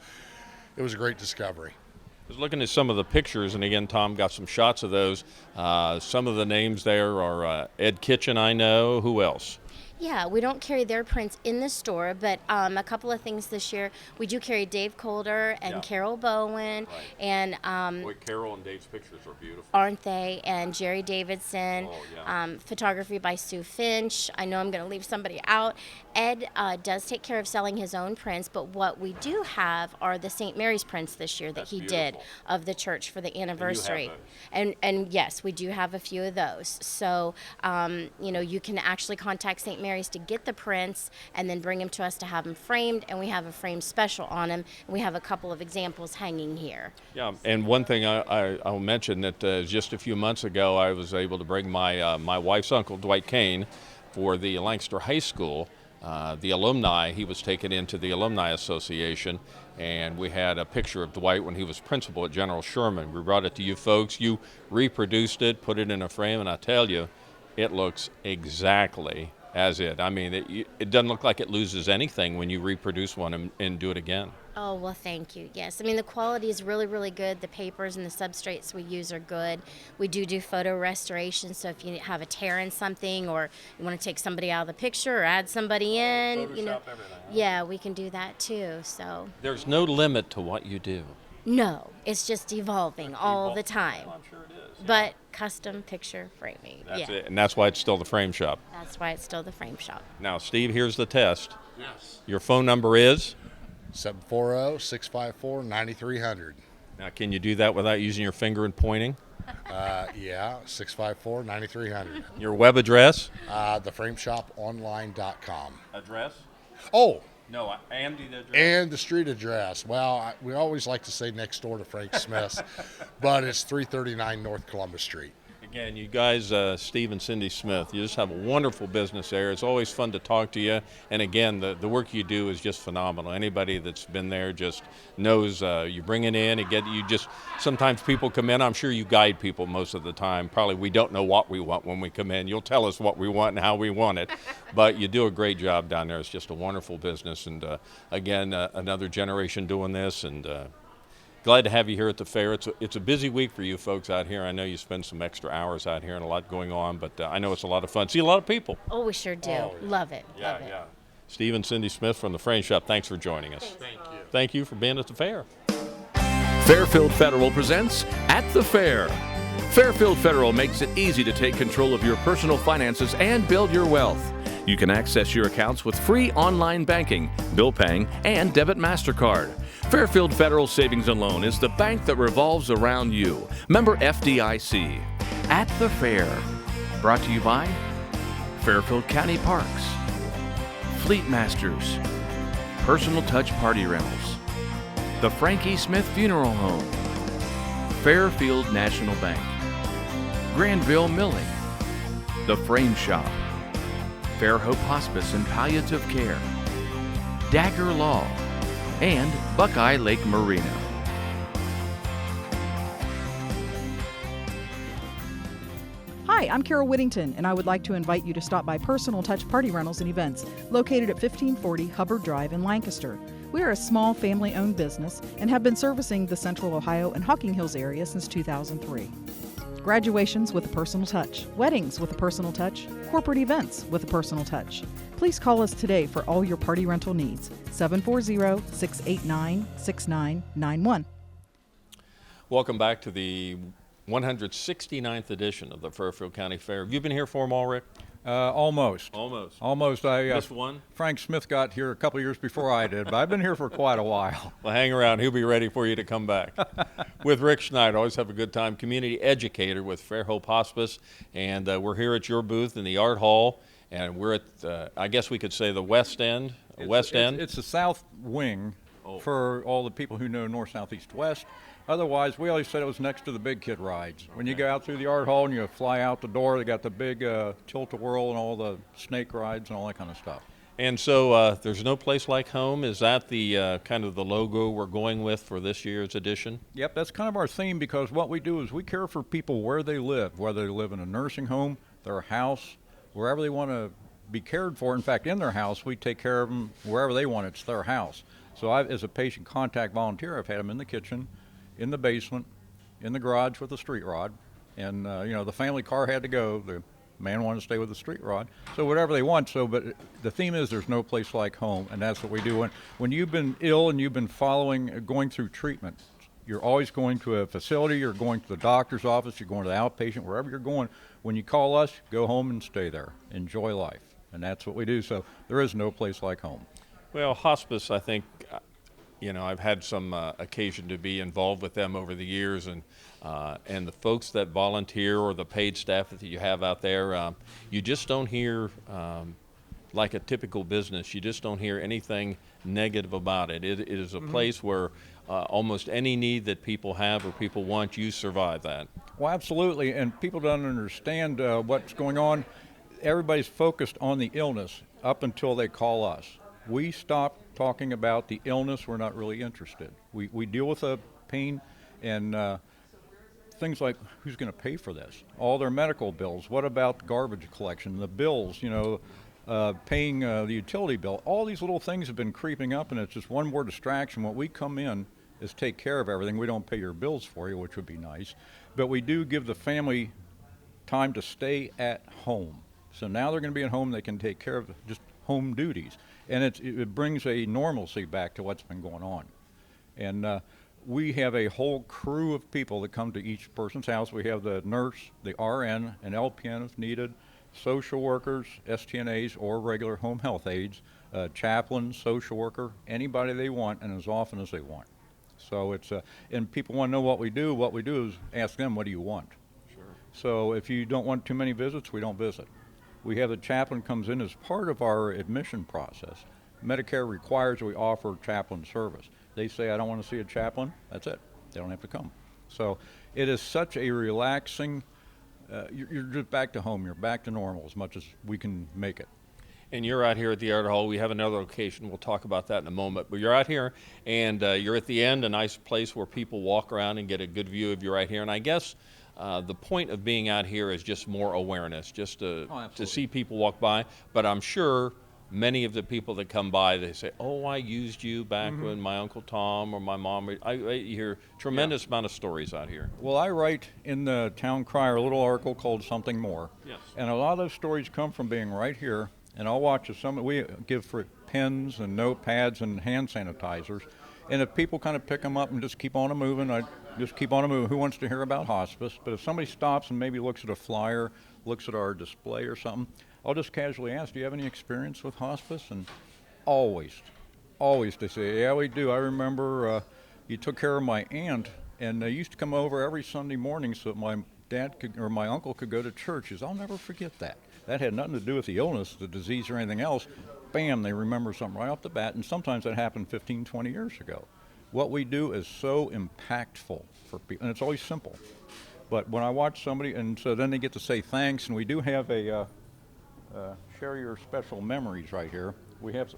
T: it was a great discovery.
Q: I was looking at some of the pictures, and again, Tom got some shots of those. Some of the names there are Ed Kitchen, I know. Who else?
S: Yeah, we don't carry their prints in the store, but a couple of things this year. We do carry Dave Colder and Carol Bowen, and
Q: Boy, Carol and Dave's pictures are beautiful,
S: aren't they? And Jerry Davidson,
Q: Oh,
S: photography by Sue Finch. I know I'm going to leave somebody out. Ed does take care of selling his own prints, but what we do have are the St. Mary's prints this year that
Q: That's
S: he
Q: beautiful.
S: did of the church for the anniversary.
Q: And you have
S: And yes, we do have a few of those. So you can actually contact St. Mary's to get the prints and then bring them to us to have them framed, and we have a frame special on them, and we have a couple of examples hanging here.
Q: Yeah, and one thing I'll mention that just a few months ago, I was able to bring my wife's uncle, Dwight Kane, for the Lancaster High School. The alumni, he was taken into the Alumni Association, and we had a picture of Dwight when he was principal at General Sherman. We brought it to you folks. You reproduced it, put it in a frame, and I tell you, it looks exactly as it. I mean, it doesn't look like it loses anything when you reproduce one and do it again.
S: Oh, well, thank you. Yes. I mean, the quality is really, really good. The papers and the substrates we use are good. We do photo restoration, so if you have a tear in something or you want to take somebody out of the picture or add somebody in,
Q: Photoshop everything.
S: yeah, we can do that too. So
Q: There's no limit to what you do.
S: no, it's just evolving all the time.
Q: I'm sure it is.
S: But custom picture framing.
Q: That's
S: yeah.
Q: it, and that's why it's still the frame shop.
S: That's why it's still the frame shop.
Q: Now, Steve, here's the test.
T: Yes.
Q: Your phone number is?
T: 740-654-9300.
Q: Now, can you do that without using your finger and pointing?
T: Yeah, 654-9300.
Q: Your web address?
T: Theframeshoponline.com.
Q: Address?
T: Oh,
Q: No, Andy, the address.
T: and the street address. Well, we always like to say next door to Frank Smith's, but it's 339 North Columbus Street.
Q: Again, you guys, Steve and Cindy Smith, you just have a wonderful business there. It's always fun to talk to you. And again, the work you do is just phenomenal. Anybody that's been there just knows you bring it in and sometimes people come in. I'm sure you guide people most of the time. Probably we don't know what we want when we come in. You'll tell us what we want and how we want it. But you do a great job down there. It's just a wonderful business. And again, another generation doing this, and glad to have you here at the fair. It's a busy week for you folks out here. I know you spend some extra hours out here and a lot going on, but I know it's a lot of fun. See a lot of people.
S: Oh, we sure do.
Q: Oh, yeah.
S: Love it.
Q: Yeah,
S: Love it.
Q: yeah. Steve and Cindy Smith from the Frame Shop, thanks for joining us.
S: Thank you.
Q: Thank you for being at the fair.
A: Fairfield Federal presents At the Fair. Fairfield Federal makes it easy to take control of your personal finances and build your wealth. You can access your accounts with free online banking, bill paying, and debit MasterCard. Fairfield Federal Savings and Loan is the bank that revolves around you. Member FDIC. At the Fair. Brought to you by Fairfield County Parks, Fleet Masters, Personal Touch Party Rentals, the Frankie Smith Funeral Home, Fairfield National Bank, Granville Milling, the Frame Shop, Fair Hope Hospice and Palliative Care, Dagger Law, and Buckeye Lake Marina.
U: Hi, I'm Carol Whittington, and I would like to invite you to stop by Personal Touch Party Rentals and Events, located at 1540 Hubbard Drive in Lancaster. We are a small family-owned business and have been servicing the Central Ohio and Hocking Hills area since 2003. Graduations with a personal touch, weddings with a personal touch, corporate events with a personal touch. Please call us today for all your party rental needs. 740-689-6991.
Q: Welcome back to the 169th edition of the Fairfield County Fair. Have you been here for them all, Rick?
V: Almost.
Q: Almost.
V: Missed one? Frank Smith got here a couple of years before I did, but I've been here for quite a while.
Q: Well, hang around. He'll be ready for you to come back. With Rick Schneider, always have a good time. Community educator with Fair Hope Hospice, and we're here at your booth in the Art Hall, and we're at, I guess we could say, the West End.
V: It's the south wing for all the people who know north, south, east, west. Otherwise, we always said it was next to the big kid rides. When you go out through the art hall and you fly out the door, they got the big tilt-a-whirl and all the snake rides and all that kind of stuff.
Q: And so there's no place like home. Is that the kind of the logo we're going with for this year's edition?
V: Yep, that's kind of our theme, because what we do is we care for people where they live, whether they live in a nursing home, their house, wherever they want to be cared for. In fact, in their house, we take care of them wherever they want. It's their house. So as a patient contact volunteer, I've had them in the kitchen, in the basement, in the garage with a street rod, and the family car had to go. The man wanted to stay with the street rod, so whatever they want. But the theme is there's no place like home, and that's what we do. When you've been ill and you've been going through treatment, you're always going to a facility, you're going to the doctor's office, you're going to the outpatient, wherever you're going. When you call us, go home and stay there. Enjoy life, and that's what we do. So there is no place like home.
Q: Well, hospice, I think, I've had some occasion to be involved with them over the years, and the folks that volunteer or the paid staff that you have out there, you just don't hear, like a typical business, you just don't hear anything negative about it. It is a place where almost any need that people have or people want, you survive that.
V: Well, absolutely, and people don't understand what's going on. Everybody's focused on the illness up until they call us. We stop talking about the illness. We're not really interested. We deal with the pain and things like who's going to pay for this, all their medical bills. What about the garbage collection, the bills, paying the utility bill. All these little things have been creeping up, and it's just one more distraction. What we come in is take care of everything. We don't pay your bills for you, which would be nice, but we do give the family time to stay at home. So now they're going to be at home. They can take care of just home duties. And it brings a normalcy back to what's been going on. And we have a whole crew of people that come to each person's house. We have the nurse, the RN, an LPN if needed, social workers, STNAs, or regular home health aides, chaplain, social worker, anybody they want, and as often as they want. So it's, and people want to know what we do. What we do is ask them, what do you want?
Q: Sure.
V: So if you don't want too many visits, we don't visit. We have the chaplain comes in as part of our admission process. Medicare requires we offer chaplain service. They say, I don't want to see a chaplain, that's it. They don't have to come. So it is such a relaxing, you're just back to home, you're back to normal as much as we can make it.
Q: And you're out here at the Art Hall. We have another location. We'll talk about that in a moment. But you're out here, and you're at the end, a nice place where people walk around and get a good view of you right here. And I guess the point of being out here is just more awareness, just to see people walk by. But I'm sure many of the people that come by, they say, oh, I used you back when my Uncle Tom or my mom. I hear tremendous amount of stories out here.
V: Well, I write in the Town Crier a little article called Something More.
Q: Yes.
V: And a lot of those stories come from being right here. And I'll watch we give for pens and notepads and hand sanitizers. And if people kind of pick them up and just keep on moving, I just keep on moving. Who wants to hear about hospice? But if somebody stops and maybe looks at a flyer, looks at our display or something, I'll just casually ask, do you have any experience with hospice? And always they say, yeah, we do. I remember you took care of my aunt, and they used to come over every Sunday morning so that my dad could, or my uncle could go to church. He says, I'll never forget that. That had nothing to do with the illness, the disease, or anything else. Bam, they remember something right off the bat, and sometimes that happened 15, 20 years ago. What we do is so impactful for people, and it's always simple. But when I watch somebody, and so then they get to say thanks, and we do have a share your special memories right here. We have,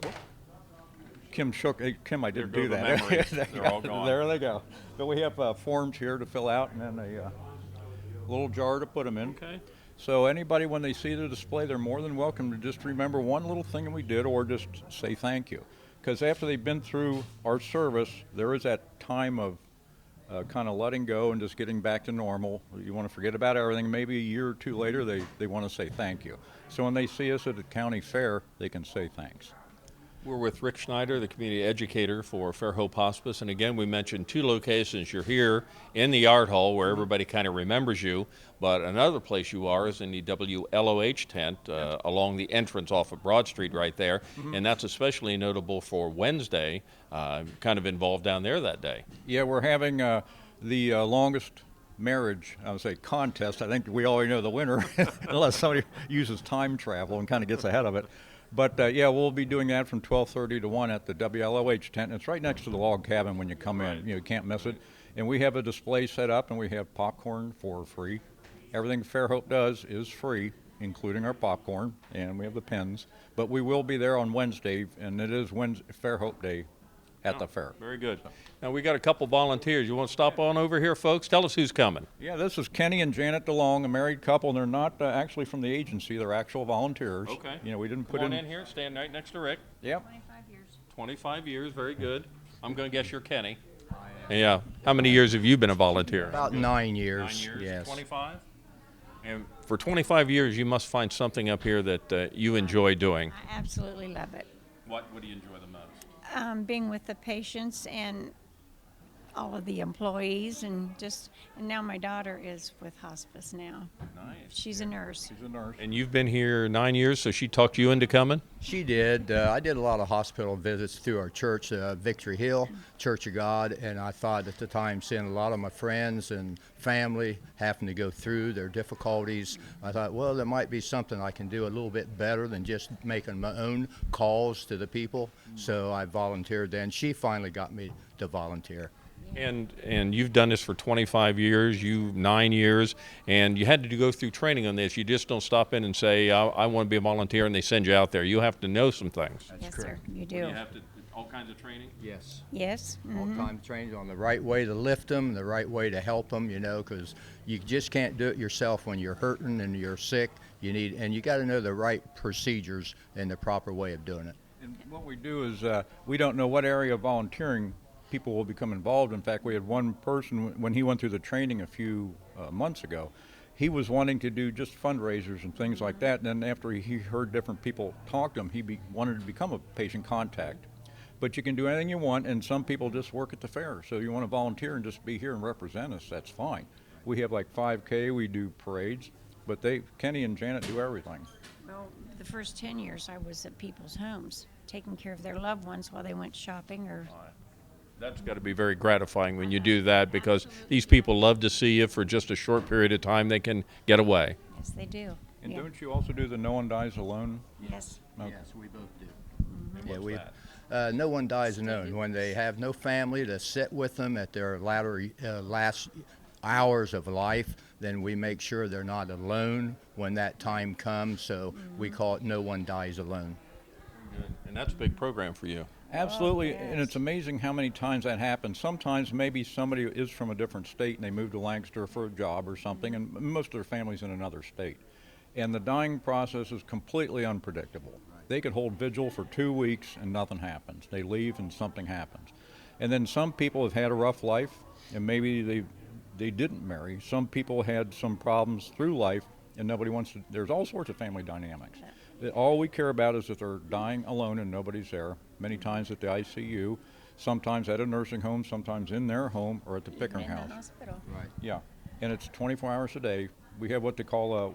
V: Kim shook, Kim, I didn't do that.
Q: They're all gone.
V: There they go. But we have forms here to fill out, and then a little jar to put them in.
Q: Okay.
V: So anybody, when they see the display, they're more than welcome to just remember one little thing that we did, or just say thank you. Because after they've been through our service, there is that time of kind of letting go and just getting back to normal. You want to forget about everything. Maybe a year or two later, they want to say thank you. So when they see us at the county fair, they can say thanks.
Q: We're with Rick Schneider, the community educator for Fairhope Hospice. And again, we mentioned two locations. You're here in the Art Hall where everybody kind of remembers you, but another place you are is in the WLOH tent along the entrance off of Broad Street right there. And that's especially notable for Wednesday, kind of involved down there that day.
V: Yeah, we're having the longest marriage, I would say, contest. I think we already know the winner, unless somebody uses time travel and kind of gets ahead of it. But yeah, we'll be doing that from 12:30 to 1 at the WLOH tent. It's right next to the log cabin when you come in. You can't miss it. And we have a display set up, and we have popcorn for free. Everything Fairhope does is free, including our popcorn, and we have the pens. But we will be there on Wednesday, and it is Fairhope Day at the fair.
Q: Very good. Now we got a couple volunteers. You want to stop on over here, folks? Tell us who's coming.
V: Yeah, this is Kenny and Janet DeLong, a married couple, and they're not actually from the agency. They're actual volunteers.
Q: Okay.
V: You know, we didn't
Q: Come
V: put
Q: on in here. Stand right next to Rick.
V: Yep.
Q: 25 years. Very good. I'm going to guess you're Kenny. Yeah. How many years have you been a volunteer?
D: About 9 years.
Q: 9 years.
D: Yes.
Q: 25. And for 25 years, you must find something up here that you enjoy doing.
G: I absolutely love it.
Q: What do you enjoy the most?
G: Being with the patients and all of the employees, and now my daughter is with hospice now.
Q: Nice.
G: She's a nurse.
V: She's a nurse.
Q: And you've been here 9 years, so she talked you into coming?
D: She did. I did a lot of hospital visits through our church, Victory Hill, Church of God, and I thought at the time, seeing a lot of my friends and family having to go through their difficulties, I thought, well, there might be something I can do a little bit better than just making my own calls to the people. So I volunteered then. She finally got me to volunteer.
Q: And you've done this for 25 years, 9 years, and you had to go through training on this. You just don't stop in and say, I want to be a volunteer, and they send you out there. You have to know some things.
G: Yes, sir, you do.
Q: You have to, all kinds of training?
D: Yes.
G: Yes.
D: All kinds of training on the right way to lift them, the right way to help them, you know, because you just can't do it yourself when you're hurting and you're sick. And you got to know the right procedures and the proper way of doing it.
V: And what we do is we don't know what area of volunteering people will become involved. In fact, we had one person, when he went through the training a few months ago, he was wanting to do just fundraisers and things like that. And then after he heard different people talk to him, he wanted to become a patient contact. But you can do anything you want, and some people just work at the fair. So you want to volunteer and just be here and represent us, that's fine. We have like 5K, we do parades, but Kenny and Janet do everything.
G: Well, the first 10 years I was at people's homes, taking care of their loved ones while they went shopping or
Q: That's got to be very gratifying when you do that, because these people love to see you for just a short period of time. They can get away.
G: Yes, they do.
V: And
G: Yeah.
V: don't you also do the No One Dies Alone?
G: Yes.
V: Okay.
D: Yes, we both do. Yeah, no one dies alone. When they have no family to sit with them at their last hours of life, then we make sure they're not alone when that time comes. So we call it No One Dies Alone.
Q: And that's a big program for you.
V: Absolutely, and it's amazing how many times that happens. Sometimes maybe somebody is from a different state and they move to Lancaster for a job or something, and most of their family's in another state. And the dying process is completely unpredictable. They could hold vigil for 2 weeks and nothing happens. They leave and something happens. And then some people have had a rough life, and maybe they didn't marry. Some people had some problems through life, and nobody wants to. There's all sorts of family dynamics. All we care about is that they're dying alone and nobody's there. Many times at the ICU, sometimes at a nursing home, sometimes in their home or at the Pickering
G: In the
V: house.
G: hospital.
V: Right. Yeah, and it's 24 hours a day. We have what they call a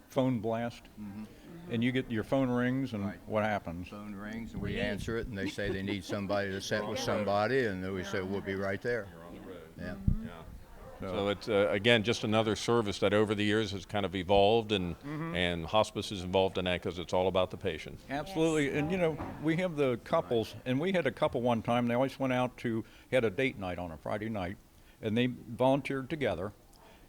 V: phone blast, and you get your phone rings, and what happens?
D: Phone rings, and we answer it, and they say they need somebody to sit with somebody, and then we say we'll be right there. Yeah.
Q: So it's, again, just another service that over the years has kind of evolved, and hospice is involved in that because it's all about the patient.
V: Absolutely, and you know, we have the couples, and we had a couple one time, they always went out had a date night on a Friday night, and they volunteered together,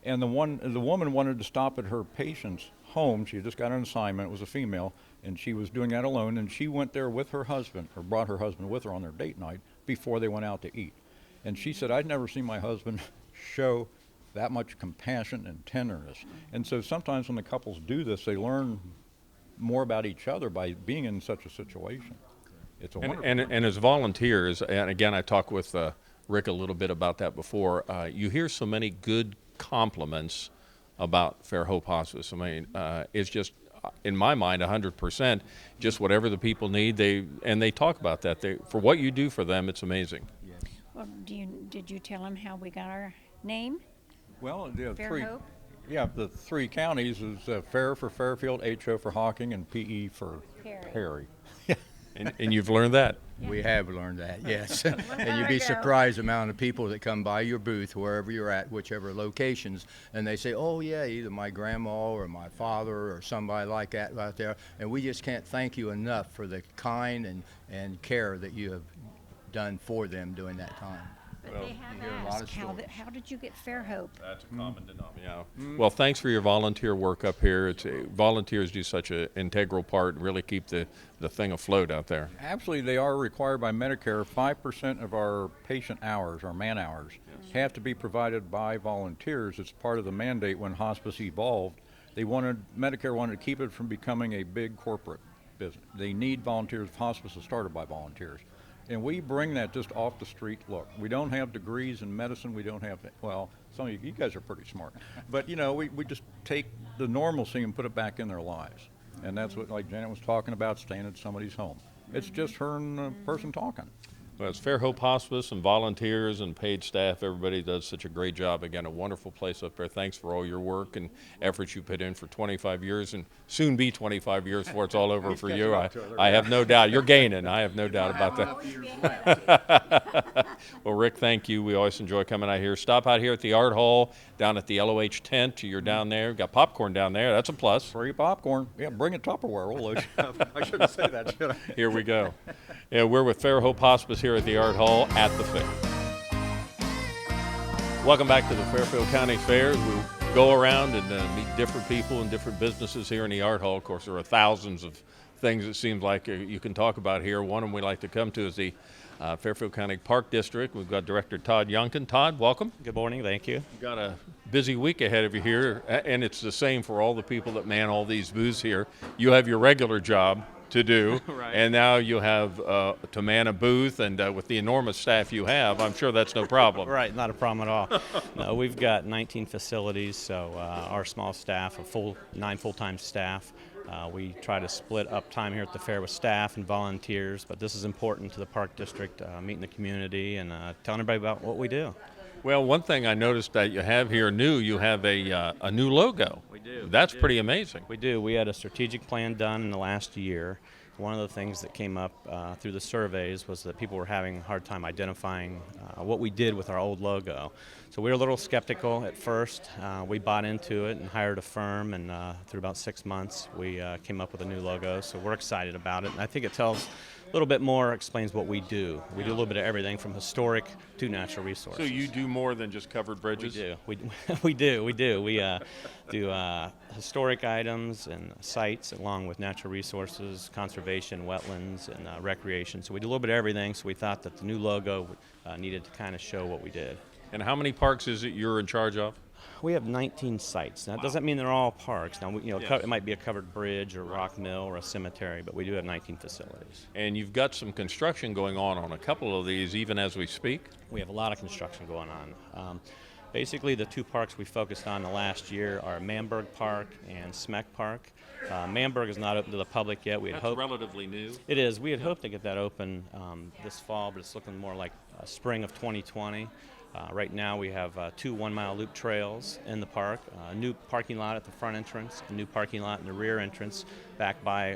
V: and the woman wanted to stop at her patient's home. She just got an assignment, it was a female, and she was doing that alone, and she went there with her husband, or brought her husband with her on their date night before they went out to eat. And she said, I'd never seen my husband show that much compassion and tenderness. And so sometimes when the couples do this, they learn more about each other by being in such a situation. It's a wonderful
Q: and as volunteers, and again, I talked with Rick a little bit about that before, you hear so many good compliments about Fair Hope Hospice. I mean, it's just, in my mind, 100%, just whatever the people need, they talk about that. For what you do for them, it's amazing.
G: Well, did you tell them how we got our name?
V: Well, the
G: Fair
V: three,
G: Hope?
V: yeah, the three counties is Fair for Fairfield, HO for Hocking, and PE for Perry.
Q: And you've learned that.
D: We have learned that, yes. And you'd be surprised the amount of people that come by your booth, wherever you're at, whichever locations, and they say, oh yeah, either my grandma or my father or somebody like that out there. And we just can't thank you enough for the kind and care that you have done for them during that time.
G: But they have asked, how did you get Fair Hope?
Q: That's a common denominator. Yeah. Well, thanks for your volunteer work up here. Volunteers do such an integral part and really keep the thing afloat out there.
V: Absolutely, they are required by Medicare. 5% of our patient hours, our man hours, have to be provided by volunteers. It's part of the mandate when hospice evolved. Medicare wanted to keep it from becoming a big corporate business. They need volunteers. Hospice is started by volunteers. And we bring that just off the street look. We don't have degrees in medicine. We don't have, well, some of you guys are pretty smart. But, you know, we just take the normalcy and put it back in their lives. And that's what, like Janet was talking about, staying at somebody's home. It's just her and the person talking.
Q: Well, it's Fair Hope Hospice and volunteers and paid staff. Everybody does such a great job. Again, a wonderful place up there. Thanks for all your work and efforts you put in for 25 years and soon be 25 years before it's all over for you. I have no doubt. You're gaining. I have no doubt about that. Well, Rick, thank you. We always enjoy coming out here. Stop out here at the Art Hall, down at the LOH tent. You're down there. We've got popcorn down there. That's a plus.
V: Free popcorn. Yeah, bring a Tupperware. We'll load you up. I shouldn't say that, should I?
Q: Here we go. Yeah, we're with Fair Hope Hospice here at the Art Hall at the fair. Welcome back to the Fairfield County Fair. We go around and meet different people and different businesses here in the Art Hall. Of course, there are thousands of things it seems like you can talk about here. One of them we like to come to is the Fairfield County Park District. We've got Director Todd Youngkin. Todd, welcome.
H: Good morning. Thank you.
Q: You've got a busy week ahead of you here, and it's the same for all the people that man all these booths here. You have your regular job to do,
H: right.
Q: And now you have to man a booth, and with the enormous staff you have, I'm sure that's no problem.
H: Right, not a problem at all. No, we've got 19 facilities, so our small staff, 9 full-time staff. We try to split up time here at the fair with staff and volunteers, but this is important to the Park District, meeting the community and telling everybody about what we do.
Q: Well, one thing I noticed that you have here you have a new logo.
H: We do.
Q: That's pretty amazing.
H: We do. We had a strategic plan done in the last year one of the things that came up through the surveys was that people were having a hard time identifying what we did with our old logo. So we were a little skeptical at first. We bought into it and hired a firm, and through about 6 months we came up with a new logo. So we're excited about it, and I think it tells a little bit more, explains what we do. We do a little bit of everything from historic to natural resources.
Q: So you do more than just covered bridges?
H: We do. We do. We do historic items and sites along with natural resources, conservation, wetlands, and recreation. So we do a little bit of everything, so we thought that the new logo needed to kind of show what we did.
Q: And how many parks is it you're in charge of?
H: We have 19 sites. Now, it doesn't mean they're all parks. Now,
Q: Yes.
H: It might be a covered bridge or rock mill or a cemetery, but we do have 19 facilities.
Q: And you've got some construction going on a couple of these even as we speak?
H: We have a lot of construction going on. Basically, the two parks we focused on the last year are Manberg Park and Smeck Park. Manberg is not open to the public yet.
Q: That's relatively new.
H: It is. We had hoped to get that open this fall, but it's looking more like spring of 2020. Right now we have 2 one-mile loop trails in the park, a new parking lot at the front entrance, a new parking lot in the rear entrance, back by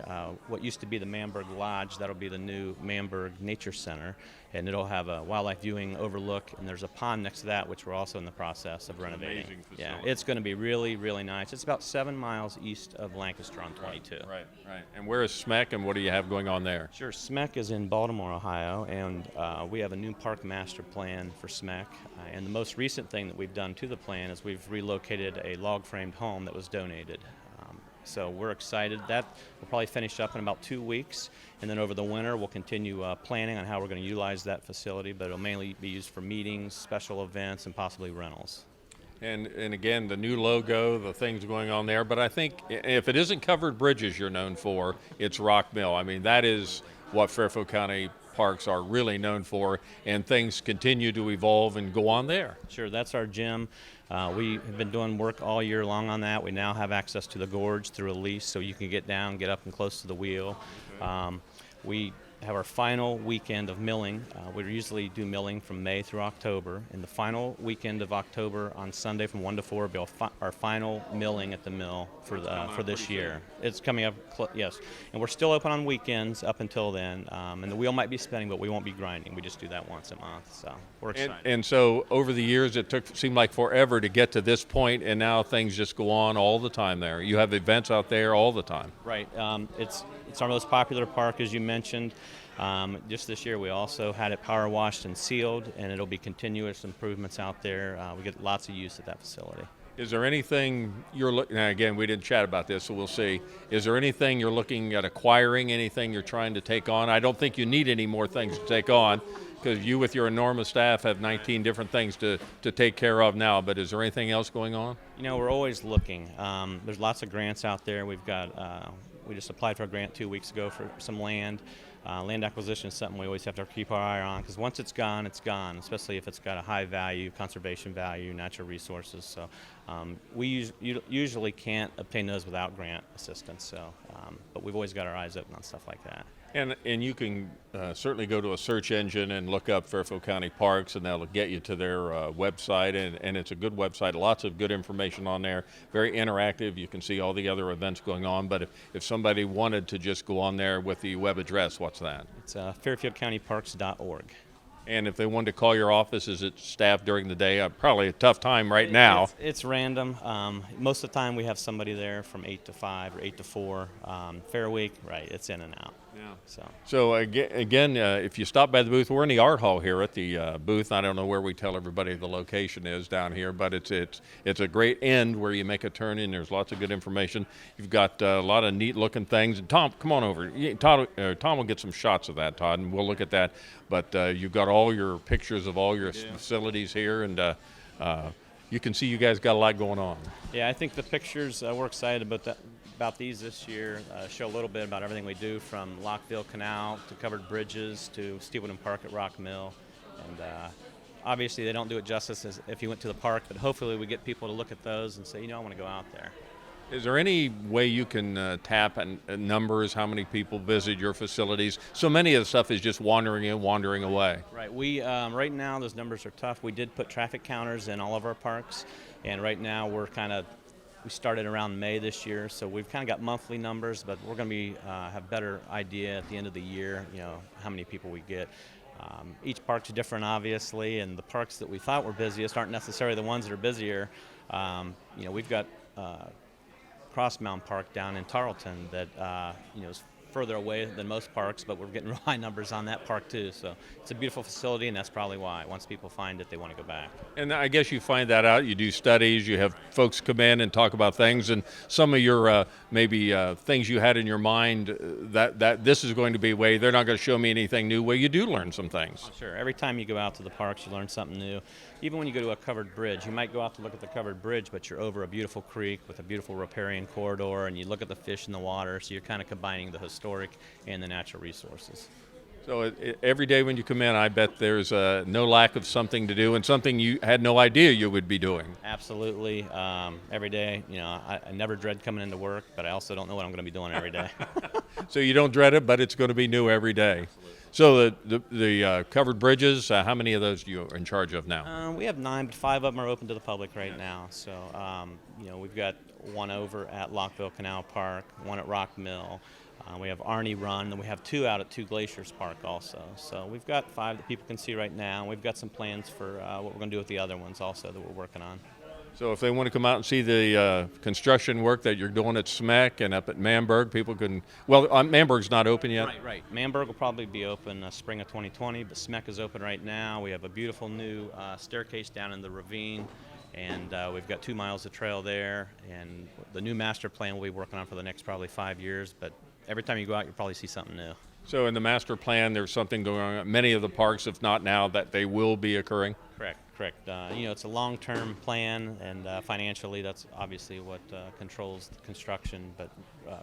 H: what used to be the Manberg Lodge. That'll be the new Manberg Nature Center, and it'll have a wildlife viewing overlook, and there's a pond next to that, which we're also in the process of renovating.
Q: Amazing facility.
H: Yeah, it's going to be really, really nice. It's about 7 miles east of Lancaster on 22.
Q: Right. And where is Smeck, and what do you have going on there?
H: Sure. Smeck is in Baltimore, Ohio, and we have a new park master plan for Smeck. And the most recent thing that we've done to the plan is we've relocated a log-framed home that was donated. So we're excited. That will probably finish up in about 2 weeks, and then over the winter we'll continue planning on how we're going to utilize that facility, but it'll mainly be used for meetings, special events, and possibly rentals.
Q: And again, the new logo, the things going on there. But I think if it isn't covered bridges you're known for, it's Rock Mill. I mean, that is what Fairfield County parks are really known for, and things continue to evolve and go on there.
H: Sure, that's our gym. We have been doing work all year long on that. We now have access to the gorge through a lease, so you can get down, get up and close to the wheel. We have our final weekend of milling. We usually do milling from May through October. And the final weekend of October on Sunday from 1 to 4 will be our final milling at the mill for this year. It's coming up, yes. And we're still open on weekends up until then. And the wheel might be spinning, but we won't be grinding. We just do that once a month. So we're excited.
Q: And so over the years, it seemed like forever to get to this point, and now things just go on all the time there. You have events out there all the time.
H: Right. It's our most popular park, as you mentioned. Just this year, we also had it power washed and sealed, and it'll be continuous improvements out there. We get lots of use at that facility.
Q: Is there anything you're looking at? Again, we didn't chat about this, so we'll see. Is there anything you're looking at acquiring, anything you're trying to take on? I don't think you need any more things to take on, because you with your enormous staff have 19 different things to take care of now, but is there anything else going on?
H: You know, we're always looking. There's lots of grants out there. We've got, we just applied for a grant 2 weeks ago for some land. Land acquisition is something we always have to keep our eye on, because once it's gone, especially if it's got a high value, conservation value, natural resources. So we usually can't obtain those without grant assistance. So, but we've always got our eyes open on stuff like that.
Q: And you can certainly go to a search engine and look up Fairfield County Parks, and that'll get you to their website, and it's a good website. Lots of good information on there, very interactive. You can see all the other events going on, but if somebody wanted to just go on there with the web address, what's that?
H: It's fairfieldcountyparks.org.
Q: And if they wanted to call your office, is it staffed during the day? Probably a tough time right now.
H: It's random. Most of the time we have somebody there from 8 to 5 or 8 to 4. Fair week, right, it's in and out.
Q: Yeah. So again, if you stop by the booth, we're in the art hall here at the booth. I don't know where we tell everybody the location is down here, but it's a great end where you make a turn in. There's lots of good information. You've got a lot of neat looking things. And Tom, come on over. Tom will get some shots of that, Todd, and we'll look at that. But you've got all your pictures of all your facilities here, and you can see you guys got a lot going on.
H: Yeah, I think the pictures, we're excited about these this year, show a little bit about everything we do, from Lockville Canal to covered bridges to Steventon Park at Rock Mill. And obviously they don't do it justice as if you went to the park, but hopefully we get people to look at those and say, you know, I want to go out there.
Q: Is there any way you can tap numbers, how many people visit your facilities? So many of the stuff is just wandering in, wandering away.
H: Right. We right now those numbers are tough. We did put traffic counters in all of our parks, and right now we're kind of We started around May this year, so we've kind of got monthly numbers, but we're going to be have better idea at the end of the year, how many people we get. Each park's different, obviously, and the parks that we thought were busiest aren't necessarily the ones that are busier. We've got Cross Mountain Park down in Tarleton that is further away than most parks, but we're getting real high numbers on that park too. So it's a beautiful facility, and that's probably why. Once people find it, they want to go back.
Q: And I guess you find that out. You do studies. You have folks come in and talk about things, and some of your maybe things you had in your mind that this is going to be a way. They're not going to show me anything new. Well, you do learn some things.
H: Oh, sure. Every time you go out to the parks, you learn something new. Even when you go to a covered bridge, you might go out to look at the covered bridge, but you're over a beautiful creek with a beautiful riparian corridor, and you look at the fish in the water. So you're kind of combining the historic and the natural resources.
Q: So every day when you come in, I bet there's no lack of something to do and something you had no idea you would be doing.
H: Absolutely. Every day, I never dread coming into work, but I also don't know what I'm going to be doing every day.
Q: So you don't dread it, but it's going to be new every day.
H: Absolutely.
Q: So the covered bridges, how many of those do you are in charge of now?
H: We have 9, but 5 of them are open to the public right now. So, we've got one over at Lockville Canal Park, one at Rock Mill. We have Arnie Run, and we have 2 out at Two Glaciers Park also. So we've got 5 that people can see right now. We've got some plans for what we're going to do with the other ones also that we're working on.
Q: So if they want to come out and see the construction work that you're doing at SMEC and up at Manberg, people can, Manberg's not open yet?
H: Right. Manberg will probably be open spring of 2020, but SMEC is open right now. We have a beautiful new staircase down in the ravine, and we've got 2 miles of trail there, and the new master plan we'll be working on for the next probably 5 years, but every time you go out, you'll probably see something new.
Q: So in the master plan, there's something going on. Many of the parks, if not now, that they will be occurring?
H: Correct. It's a long-term plan, and financially, that's obviously what controls the construction. But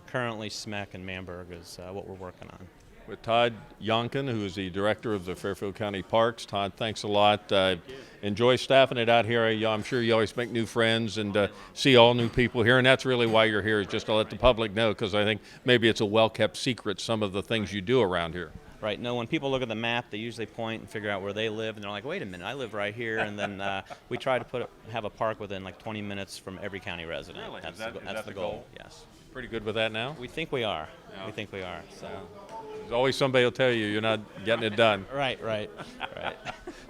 H: currently, SMEC and Manberg is what we're working on.
Q: With Todd Yonkin, who is the director of the Fairfield County Parks. Todd, thanks a lot. Enjoy staffing it out here. I'm sure you always make new friends and see all new people here, and that's really why you're here, is just to let the public know, because I think maybe it's a well-kept secret, some of the things you do around here.
H: Right. No, when people look at the map, they usually point and figure out where they live, and they're like, wait a minute, I live right here. And then we try to have a park within like 20 minutes from every county resident.
Q: Really?
H: That's
Q: That's
H: the goal. Yes.
Q: Pretty good with that now?
H: We think we are.
Q: Yeah.
H: We think we are. So.
Q: There's always somebody will tell you you're not getting it done.
H: Right.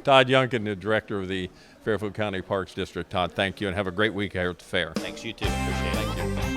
Q: Todd Yonkin, the director of the Fairfield County Parks District. Todd, thank you, and have a great week here at the fair.
H: Thanks, you too. Appreciate it. Thank you.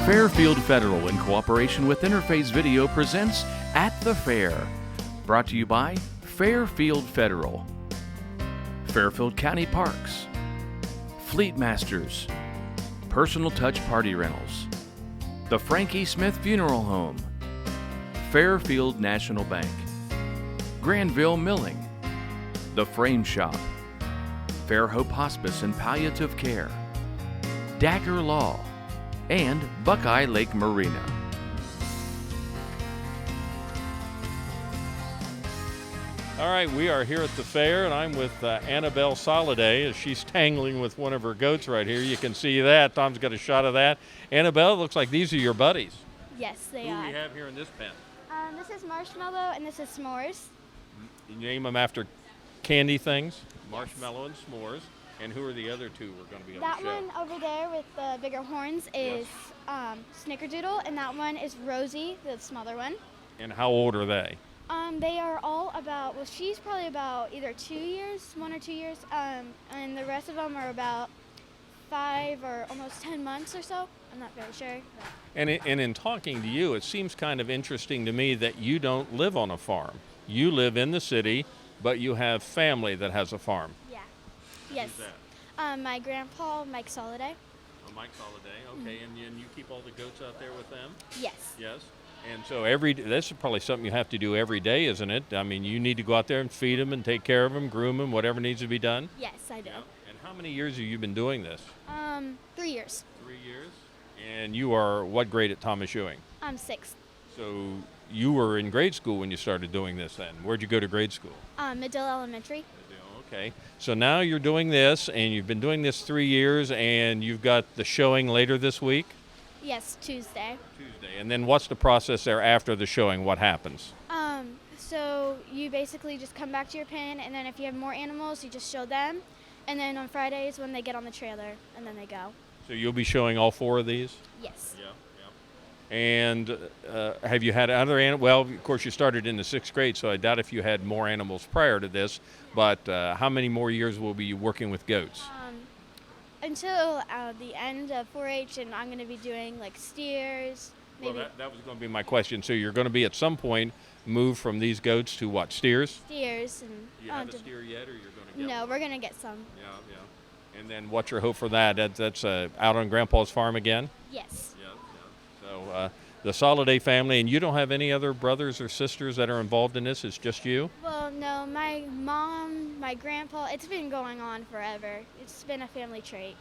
A: Fairfield Federal, in cooperation with Interface Video, presents At the Fair. Brought to you by Fairfield Federal, Fairfield County Parks, Fleet Masters, Personal Touch Party Rentals, the Frankie Smith Funeral Home, Fairfield National Bank, Granville Milling, The Frame Shop, Fairhope Hospice and Palliative Care, Dagger Law, and Buckeye Lake Marina.
Q: All right, we are here at the fair, and I'm with Annabelle Soliday as she's tangling with one of her goats right here. You can see that. Tom's got a shot of that. Annabelle, it looks like these are your buddies.
E: Yes, they
Q: Who
E: are.
Q: do we have here in this pen?
E: This is Marshmallow and this is S'mores.
Q: You name them after candy things, marshmallow and s'mores. And who are the other two we're going to be on
E: That
Q: the show?
E: one over there with the bigger horns is Snickerdoodle, and that one is Rosie, the smaller one.
Q: And how old are they?
E: They are all about, well, she's probably about either 2 years, 1 or 2 years, and the rest of them are about 5 or almost 10 months or so. I'm not very sure.
Q: And in talking to you, it seems kind of interesting to me that you don't live on a farm. You live in the city, but you have family that has a farm.
E: Yeah. Yes.
Q: Who's that?
E: My grandpa, Mike Soliday.
Q: Oh, Mike Soliday. Okay, and you keep all the goats out there with them?
E: Yes.
Q: Yes. And so this is probably something you have to do every day, isn't it? I mean, you need to go out there and feed them and take care of them, groom them, whatever needs to be done.
E: Yes, I do.
Q: Yeah. And how many years have you been doing this?
E: 3 years.
Q: 3 years. And you are what grade at Thomas Ewing?
E: I'm 6th.
Q: So you were in grade school when you started doing this then. Where'd you go to grade school?
E: Medill Elementary.
Q: Okay. So now you're doing this, and you've been doing this 3 years, and you've got the showing later this week?
E: Yes, Tuesday.
Q: Tuesday. And then what's the process there after the showing? What happens?
E: So you basically just come back to your pen, and then if you have more animals, you just show them. And then on Fridays when they get on the trailer, and then they go.
Q: So you'll be showing all 4 of these?
E: Yes.
Q: Yeah. And have you had other animals? Well, of course, you started in the 6th grade, so I doubt if you had more animals prior to this. But how many more years will be working with goats?
E: Until the end of 4-H, and I'm going to be doing like steers. Maybe
Q: Well, that was going to be my question. So you're going to be at some point move from these goats to what? Steers?
E: steers and.
Q: Do you have a steer yet, or you're going to get
E: No,
Q: one?
E: we're going to get some.
Q: Yeah, yeah. And then what's your hope for that? That's out on Grandpa's farm again?
E: Yes.
Q: Yeah, yeah. So the Soliday family, and you don't have any other brothers or sisters that are involved in this? It's just you?
E: Well, no, my mom, my grandpa, it's been going on forever. It's been a family trait.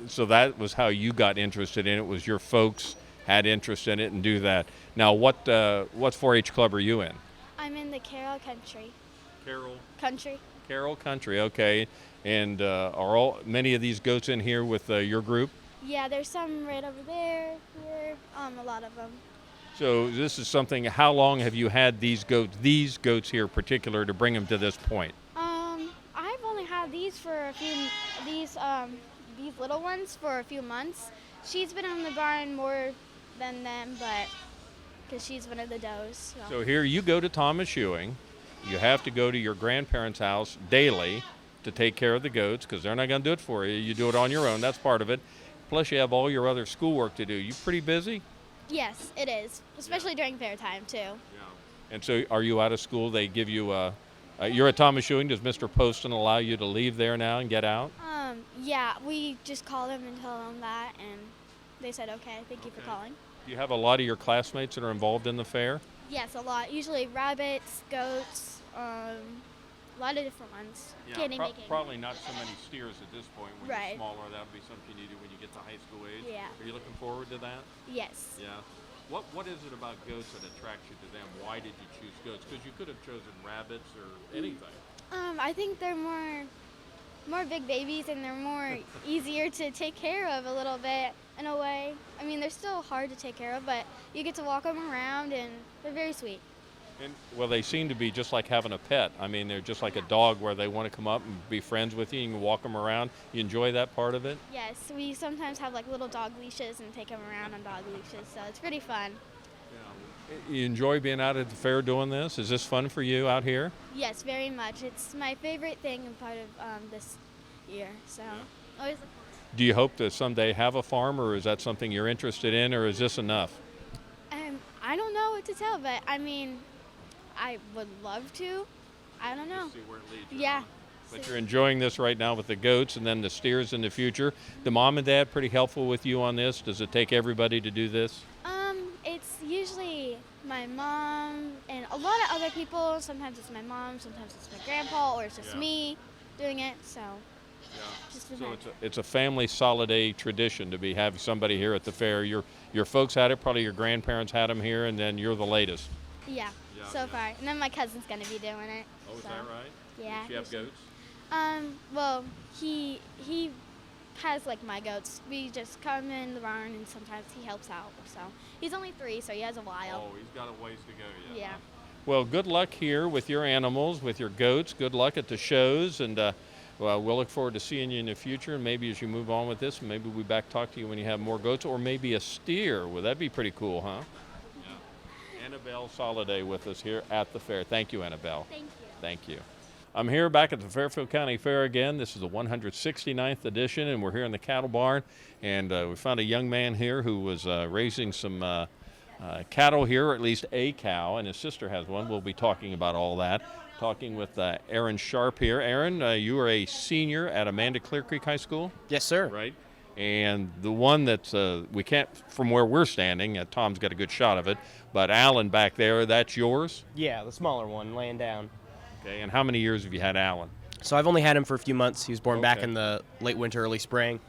Q: So that was how you got interested in it, was your folks had interest in it and do that. Now, what 4-H club are you in?
E: I'm in the Carroll Country.
Q: Country,
E: Country.
Q: okay. And are many of these goats in here with your group?
E: Yeah, there's some right over there, here, a lot of them.
Q: So this is something, how long have you had these goats here in particular to bring them to this point?
E: I've only had these for a few, these little ones for a few months. She's been in the barn more than them, but because she's one of the does.
Q: So here you go to Thomas Ewing. You have to go to your grandparents' house daily to take care of the goats because they're not going to do it for you. You do it on your own. That's part of it. Plus, you have all your other schoolwork to do. You pretty busy?
E: Yes, it is, especially during fair time too.
Q: Yeah. And so are you out of school? They give you you're at Thomas Ewing. Does Mr. Poston allow you to leave there now and get out?
E: Yeah, we just call them and tell them that, and they said, okay, thank you for calling.
Q: Do you have a lot of your classmates that are involved in the fair?
E: Yes, a lot. Usually rabbits, goats, a lot of different ones. Candy making.
Q: Probably not so many steers at this point. When
E: Right.
Q: you're smaller, that would be something you do when you get to high school age.
E: Yeah.
Q: Are you looking forward to that?
E: Yes.
Q: Yeah. What is it about goats that attracts you to them? Why did you choose goats? Because you could have chosen rabbits or anything.
E: I think they're more big babies, and they're more easier to take care of a little bit in a way. I mean, they're still hard to take care of, but you get to walk them around, and they're very sweet.
Q: And well, they seem to be just like having a pet. I mean, they're just like a dog where they want to come up and be friends with you. You can walk them around. You enjoy that part of it?
E: Yes, we sometimes have like little dog leashes and take them around on dog leashes, so it's pretty fun.
Q: You enjoy being out at the fair doing this? Is this fun for you out here?
E: Yes, very much. It's my favorite thing and part of this year, so always look forward to it.
Q: Do you hope to someday have a farm, or is that something you're interested in, or is this enough?
E: I don't know what to tell, but I mean, I would love to. I don't know.
Q: See where it leads you,
E: Yeah.
Q: But you're enjoying this right now with the goats and then the steers in the future. The mom and dad pretty helpful with you on this? Does it take everybody to do this?
E: It's usually my mom and a lot of other people. Sometimes it's my mom, sometimes it's my grandpa, or it's just me doing it. So, just
Q: So
E: depends.
Q: it's a family soliday tradition to be having somebody here at the fair. Your folks had it, probably your grandparents had them here, and then you're the latest.
E: Yeah, so far. And then my cousin's gonna be doing it.
Q: Oh, is
E: so.
Q: that right?
E: Yeah.
Q: Does she have goats?
E: Well, he has like my goats. We just come in the barn and sometimes he helps out. So he's only 3, so he has a while.
Q: Oh, he's got a ways to go yet.
E: Yeah.
Q: Well, good luck here with your animals, with your goats. Good luck at the shows, and well, we'll look forward to seeing you in the future. And maybe as you move on with this, maybe we'll be back talk to you when you have more goats, or maybe a steer. Well, that'd be pretty cool, huh? Yeah. Annabelle Soliday with us here at the fair. Thank you, Annabelle.
E: Thank you.
Q: Thank you. I'm here back at the Fairfield County Fair again. This is the 169th edition, and we're here in the cattle barn. And we found a young man here who was raising some cattle here, or at least a cow, and his sister has one. We'll be talking about all that. Talking with Aaron Sharp here. Aaron, you are a senior at Amanda Clear Creek High School?
I: Yes, sir.
Q: Right. And the one that we can't, from where we're standing, Tom's got a good shot of it, but Alan back there, that's yours?
I: Yeah, the smaller one, laying down.
Q: Okay, and how many years have you had Alan?
I: So I've only had him for a few months. He was born back
Q: Okay.
I: in the late winter, early spring.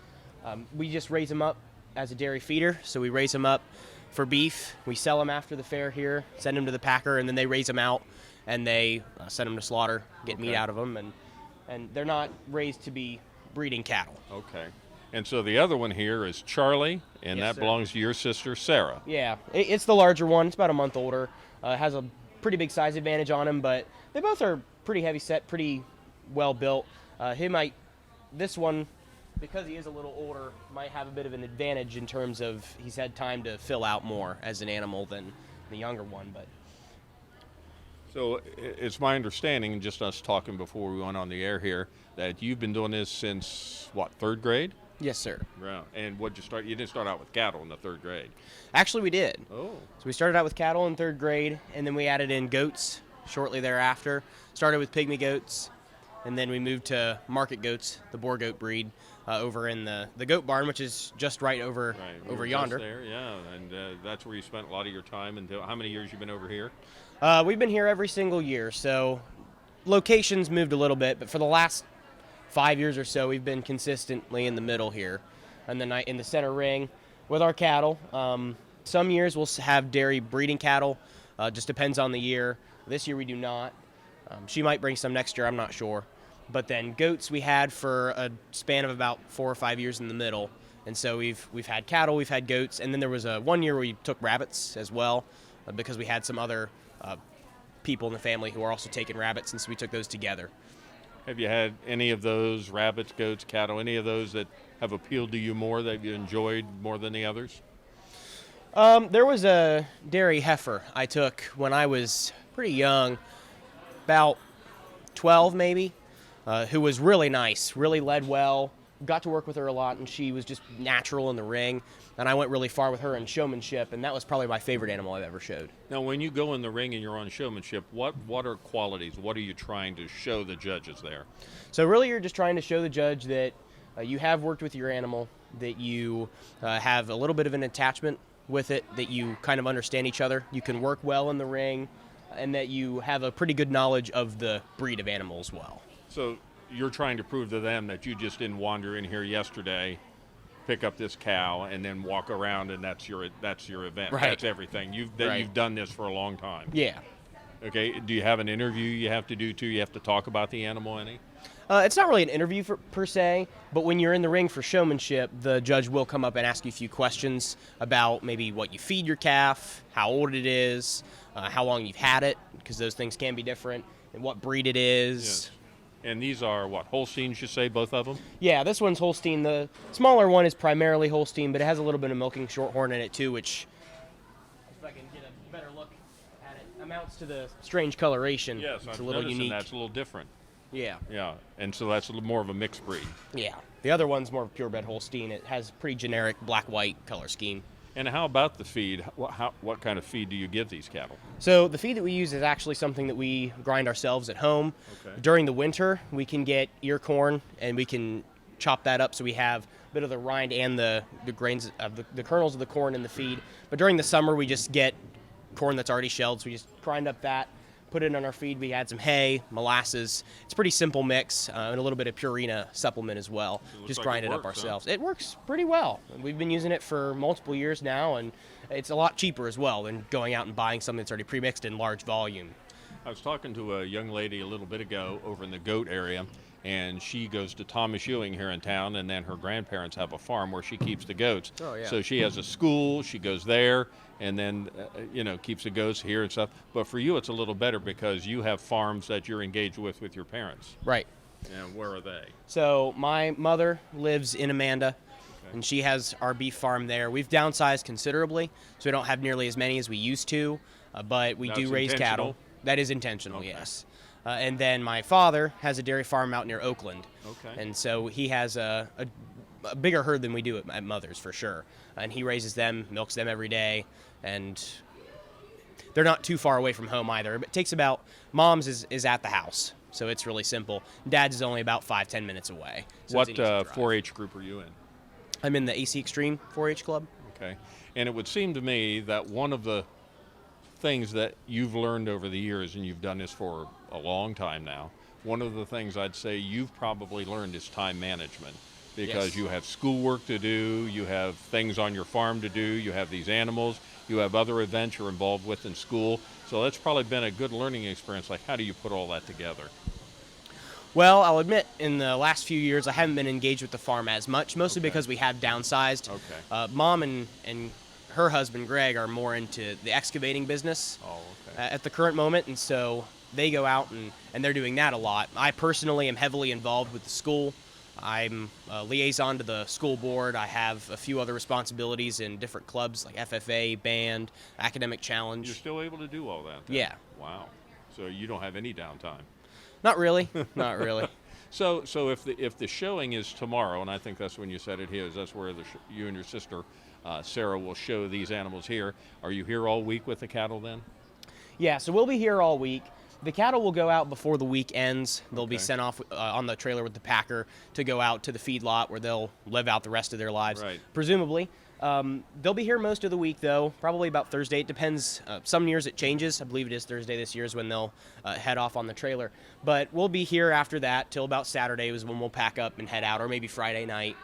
I: We just raise him up as a dairy feeder, so we raise him up for beef. We sell him after the fair here, send him to the packer, and then they raise him out, and they send him to slaughter, get meat out of them, and they're not raised to be breeding cattle.
Q: Okay. And so the other one here is Charlie, and
I: Yes,
Q: that
I: sir.
Q: belongs to your sister, Sarah.
I: Yeah, it's the larger one. It's about a month older. Has a pretty big size advantage on him, but they both are pretty heavy set, pretty well built. This one, because he is a little older, might have a bit of an advantage in terms of he's had time to fill out more as an animal than the younger one. But
Q: So it's my understanding, just us talking before we went on the air here, that you've been doing this since, what, 3rd grade?
I: Yes, sir.
Q: Right. And what'd you start? You didn't start out with cattle in the 3rd grade.
I: actually, we did.
Q: Oh.
I: So we started out with cattle in 3rd grade, and then we added in goats shortly thereafter. Started with pygmy goats, and then we moved to market goats, the boar goat breed, over in the goat barn, which is just right over
Q: We
I: over
Q: were
I: yonder.
Q: just there, yeah, and that's where you spent a lot of your time. And how many years you been over here?
I: We've been here every single year, so locations moved a little bit, but for the last 5 years or so, we've been consistently in the middle here, and then in the center ring with our cattle. Some years we'll have dairy breeding cattle, just depends on the year. This year we do not. She might bring some next year, I'm not sure. But then goats we had for a span of about 4 or 5 years in the middle, and so we've had cattle, we've had goats, and then there was one year where we took rabbits as well, because we had some other people in the family who are also taking rabbits, and so we took those together.
Q: Have you had any of those, rabbits, goats, cattle, any of those that have appealed to you more, that you enjoyed more than the others?
I: There was a dairy heifer I took when I was pretty young, about 12 maybe, who was really nice, really led well. Got to work with her a lot, and she was just natural in the ring. And I went really far with her in showmanship, and that was probably my favorite animal I've ever showed.
Q: Now, when you go in the ring and you're on showmanship, what are qualities? What are you trying to show the judges there?
I: So really you're just trying to show the judge that you have worked with your animal, that you have a little bit of an attachment with it, that you kind of understand each other, you can work well in the ring, and that you have a pretty good knowledge of the breed of animal as well.
Q: So you're trying to prove to them that you just didn't wander in here yesterday, pick up this cow, and then walk around, and that's your event.
I: Right.
Q: That's everything. You've done this for a long time.
I: Yeah.
Q: Okay. Do you have an interview you have to do too? You have to talk about the animal any?
I: It's not really an interview per se, but when you're in the ring for showmanship, the judge will come up and ask you a few questions about maybe what you feed your calf, how old it is, how long you've had it, because those things can be different, and what breed it is.
Q: Yes. And these are what, Holsteins, you say, both of them?
I: Yeah, this one's Holstein. The smaller one is primarily Holstein, but it has a little bit of milking shorthorn in it too, which, if I can get a better look at it, amounts to the strange coloration.
Q: Yes,
I: it's
Q: I'm
I: a little
Q: noticing
I: unique.
Q: that's a little different.
I: Yeah.
Q: Yeah, and so that's a little more of a mixed breed.
I: Yeah. The other one's more of a purebred Holstein. It has pretty generic black-white color scheme.
Q: And how about the feed? What kind of feed do you give these cattle?
I: So the feed that we use is actually something that we grind ourselves at home.
Q: Okay.
I: During the winter, we can get ear corn, and we can chop that up so we have a bit of the rind and the grains of the kernels of the corn in the feed. But during the summer, we just get corn that's already shelled, so we just grind up that, put it on our feed. We add some hay, molasses. It's a pretty simple mix, and a little bit of Purina supplement as well. Just
Q: like
I: grind
Q: it
I: it up
Q: works,
I: ourselves. It works pretty well. We've been using it for multiple years now, and it's a lot cheaper as well than going out and buying something that's already pre-mixed in large volume.
Q: I was talking to a young lady a little bit ago over in the goat area, and she goes to Thomas Ewing here in town, and then her grandparents have a farm where she keeps the goats.
I: Oh, yeah.
Q: So she has a school, she goes there, and then, keeps the goats here and stuff. But for you, it's a little better because you have farms that you're engaged with your parents.
I: Right.
Q: And where are they?
I: So my mother lives in Amanda, and she has our beef farm there. We've downsized considerably, so we don't have nearly as many as we used to, but we
Q: That's
I: do raise
Q: intentional?
I: cattle. That is intentional, yes. And then my father has a dairy farm out near Oakland.
Q: Okay.
I: And so he has a bigger herd than we do at Mother's, for sure. And he raises them, milks them every day, and they're not too far away from home either. It takes about, Mom's is at the house, so it's really simple. Dad's is only about 5-10 minutes away. So
Q: What
I: it's an easy drive.
Q: 4-H group are you in?
I: I'm in the AC Extreme 4-H Club.
Q: Okay. And it would seem to me that one of the things that you've learned over the years, and you've done this for a long time now, one of the things I'd say you've probably learned is time management, because
I: Yes.
Q: you have schoolwork to do, you have things on your farm to do, you have these animals, you have other events you're involved with in school. So that's probably been a good learning experience. Like, how do you put all that together?
I: Well, I'll admit, in the last few years, I haven't been engaged with the farm as much, mostly because we have downsized.
Q: Okay.
I: Mom and her husband, Greg, are more into the excavating business at the current moment, and so they go out and they're doing that a lot. I personally am heavily involved with the school. I'm a liaison to the school board. I have a few other responsibilities in different clubs like FFA, band, academic challenge.
Q: You're still able to do all that then?
I: Yeah.
Q: Wow. So you don't have any downtime?
I: Not really. Not really.
Q: So if the showing is tomorrow, and I think that's when you said it is, that's where you and your sister Sarah will show these animals here. Are you here all week with the cattle then?
I: Yeah, so we'll be here all week. The cattle will go out before the week ends. They'll be sent off on the trailer with the packer to go out to the feedlot where they'll live out the rest of their lives, presumably. They'll be here most of the week, though, probably about Thursday. It depends. Some years it changes. I believe it is Thursday this year is when they'll head off on the trailer. But we'll be here after that till about Saturday is when we'll pack up and head out, or maybe Friday night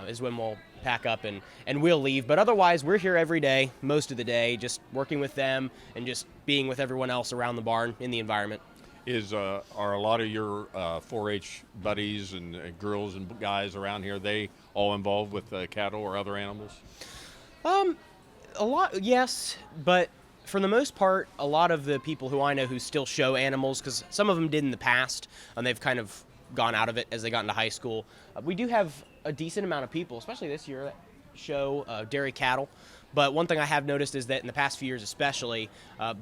I: is when we'll pack up and we'll leave. But otherwise, we're here every day, most of the day, just working with them and just being with everyone else around the barn in the environment.
Q: Are a lot of your 4-H buddies and girls and guys around here, they all involved with cattle or other animals?
I: A lot, yes, but for the most part, a lot of the people who I know who still show animals, because some of them did in the past, and they've kind of gone out of it as they got into high school. We do have a decent amount of people, especially this year, that show dairy cattle. But one thing I have noticed is that in the past few years especially,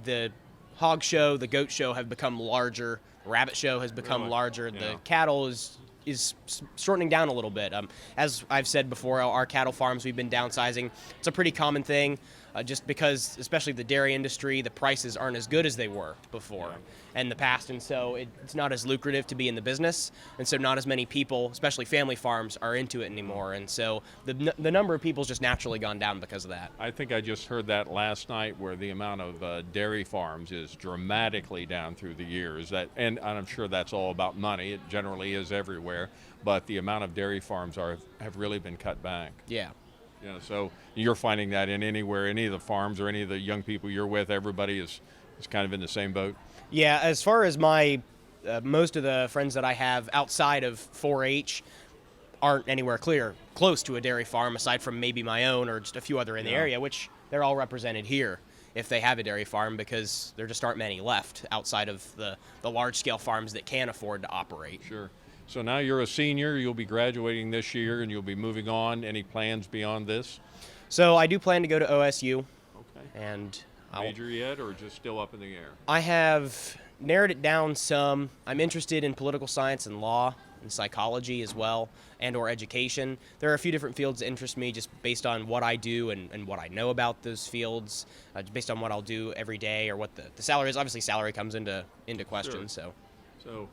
I: the hog show, the goat show have become larger. The rabbit show has become larger.
Q: Yeah.
I: The cattle is shortening down a little bit. As I've said before, our cattle farms, we've been downsizing. It's a pretty common thing, just because, especially the dairy industry, the prices aren't as good as they were before in the past, and so it's not as lucrative to be in the business, and so not as many people, especially family farms, are into it anymore, and so the number of people's just naturally gone down because of that.
Q: I think I just heard that last night, where the amount of dairy farms is dramatically down through the years. And I'm sure that's all about money. It generally is everywhere, but the amount of dairy farms have really been cut back.
I: Yeah.
Q: So you're finding that any of the farms or any of the young people you're with, everybody is kind of in the same boat?
I: Yeah, as far as my most of the friends that I have outside of 4-H aren't anywhere close to a dairy farm, aside from maybe my own or just a few other in the area, which they're all represented here if they have a dairy farm, because there just aren't many left outside of the large-scale farms that can afford to operate.
Q: Sure. So now you're a senior, you'll be graduating this year, and you'll be moving on. Any plans beyond this?
I: So I do plan to go to OSU.
Q: Okay.
I: And
Q: Major yet, or just still up in the air?
I: I have narrowed it down some. I'm interested in political science and law and psychology as well, and or education. There are a few different fields that interest me just based on what I do and what I know about those fields, based on what I'll do every day or what the salary is. Obviously, salary comes into question.
Q: Sure.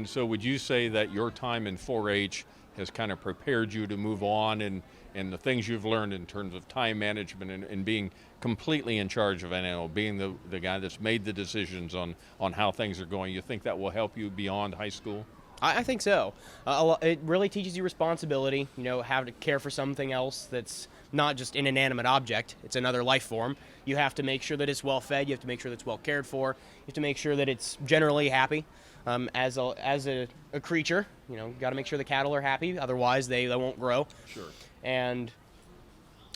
Q: So would you say that your time in 4-H has kind of prepared you to move on and the things you've learned in terms of time management and being completely in charge of an animal, being the guy that's made the decisions on how things are going, you think that will help you beyond high school?
I: I think so. It really teaches you responsibility, how to care for something else that's not just an inanimate object. It's another life form. You have to make sure that it's well fed. You have to make sure that it's well cared for. You have to make sure that it's generally happy as a creature. You got to make sure the cattle are happy. Otherwise, they won't grow.
Q: Sure.
I: And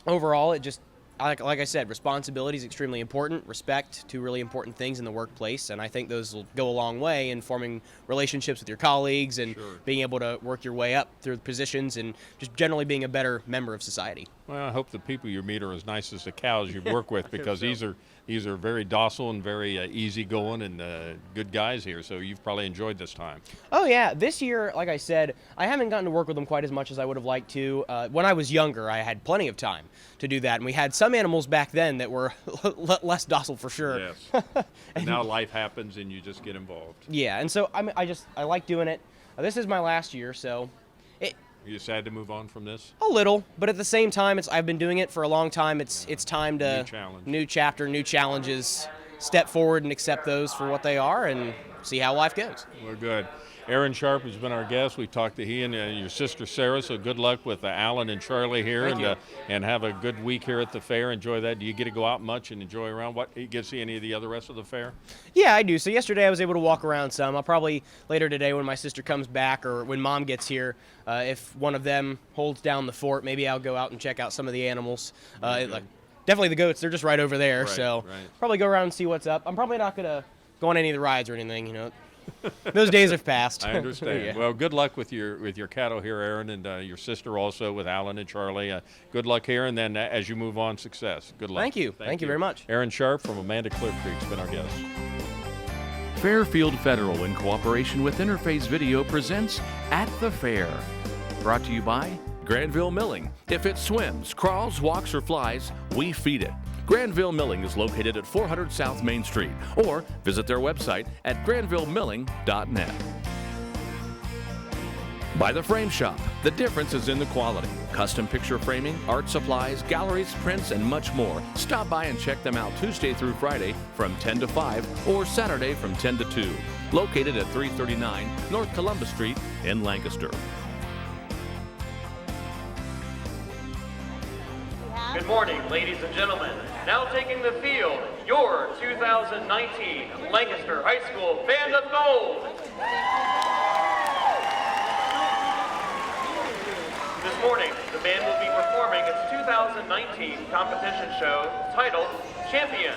I: overall, it just, like I said, responsibility is extremely important. Respect, two really important things in the workplace, and I think those will go a long way in forming relationships with your colleagues and being able to work your way up through positions and just generally being a better member of society.
Q: Well, I hope the people you meet are as nice as the cows you work with, because these are very docile and very easygoing and good guys here, so you've probably enjoyed this time.
I: Oh yeah, this year, like I said, I haven't gotten to work with them quite as much as I would have liked to. When I was younger, I had plenty of time to do that, and we had some animals back then that were less docile for sure.
Q: Yes. And now life happens and you just get involved.
I: Yeah, and so I like doing it. This is my last year, so
Q: Are you sad to move on from this?
I: a little, but at the same time, I've been doing it for a long time. It's time to
Q: New challenge.
I: new chapter, new challenges. Step forward and accept those for what they are, and see how life goes.
Q: Well, good. Aaron Sharp has been our guest. We talked to he and your sister Sarah, so good luck with Alan and Charlie here.
I: Thank you.
Q: And have a good week here at the fair. Enjoy that. Do you get to go out much and enjoy around? You get to see any of the rest of the fair?
I: Yeah, I do. So yesterday I was able to walk around some. I'll probably later today when my sister comes back or when Mom gets here, if one of them holds down the fort, maybe I'll go out and check out some of the animals. Definitely the goats. They're just right over there.
Q: Right,
I: so
Q: right.
I: probably go around and see what's up. I'm probably not going to go on any of the rides or anything, Those days have passed.
Q: I understand.
I: Yeah.
Q: Well, good luck with your cattle here, Aaron, and your sister also with Alan and Charlie. Good luck here, and then as you move on, success. Good luck.
I: Thank you. Thank you very much.
Q: Aaron Sharp from Amanda Clear Creek has been our guest.
A: Fairfield Federal, in cooperation with Interface Video, presents At the Fair. Brought to you by Granville Milling. If it swims, crawls, walks, or flies, we feed it. Granville Milling is located at 400 South Main Street, or visit their website at granvillemilling.net. By The Frame Shop, the difference is in the quality. Custom picture framing, art supplies, galleries, prints, and much more. Stop by and check them out Tuesday through Friday from 10 to 5 or Saturday from 10 to 2. Located at 339 North Columbus Street in Lancaster.
J: Good morning, ladies and gentlemen. Now taking the field, your 2019 Lancaster High School Band of Gold. This morning, the band will be performing its 2019 competition show titled Champion.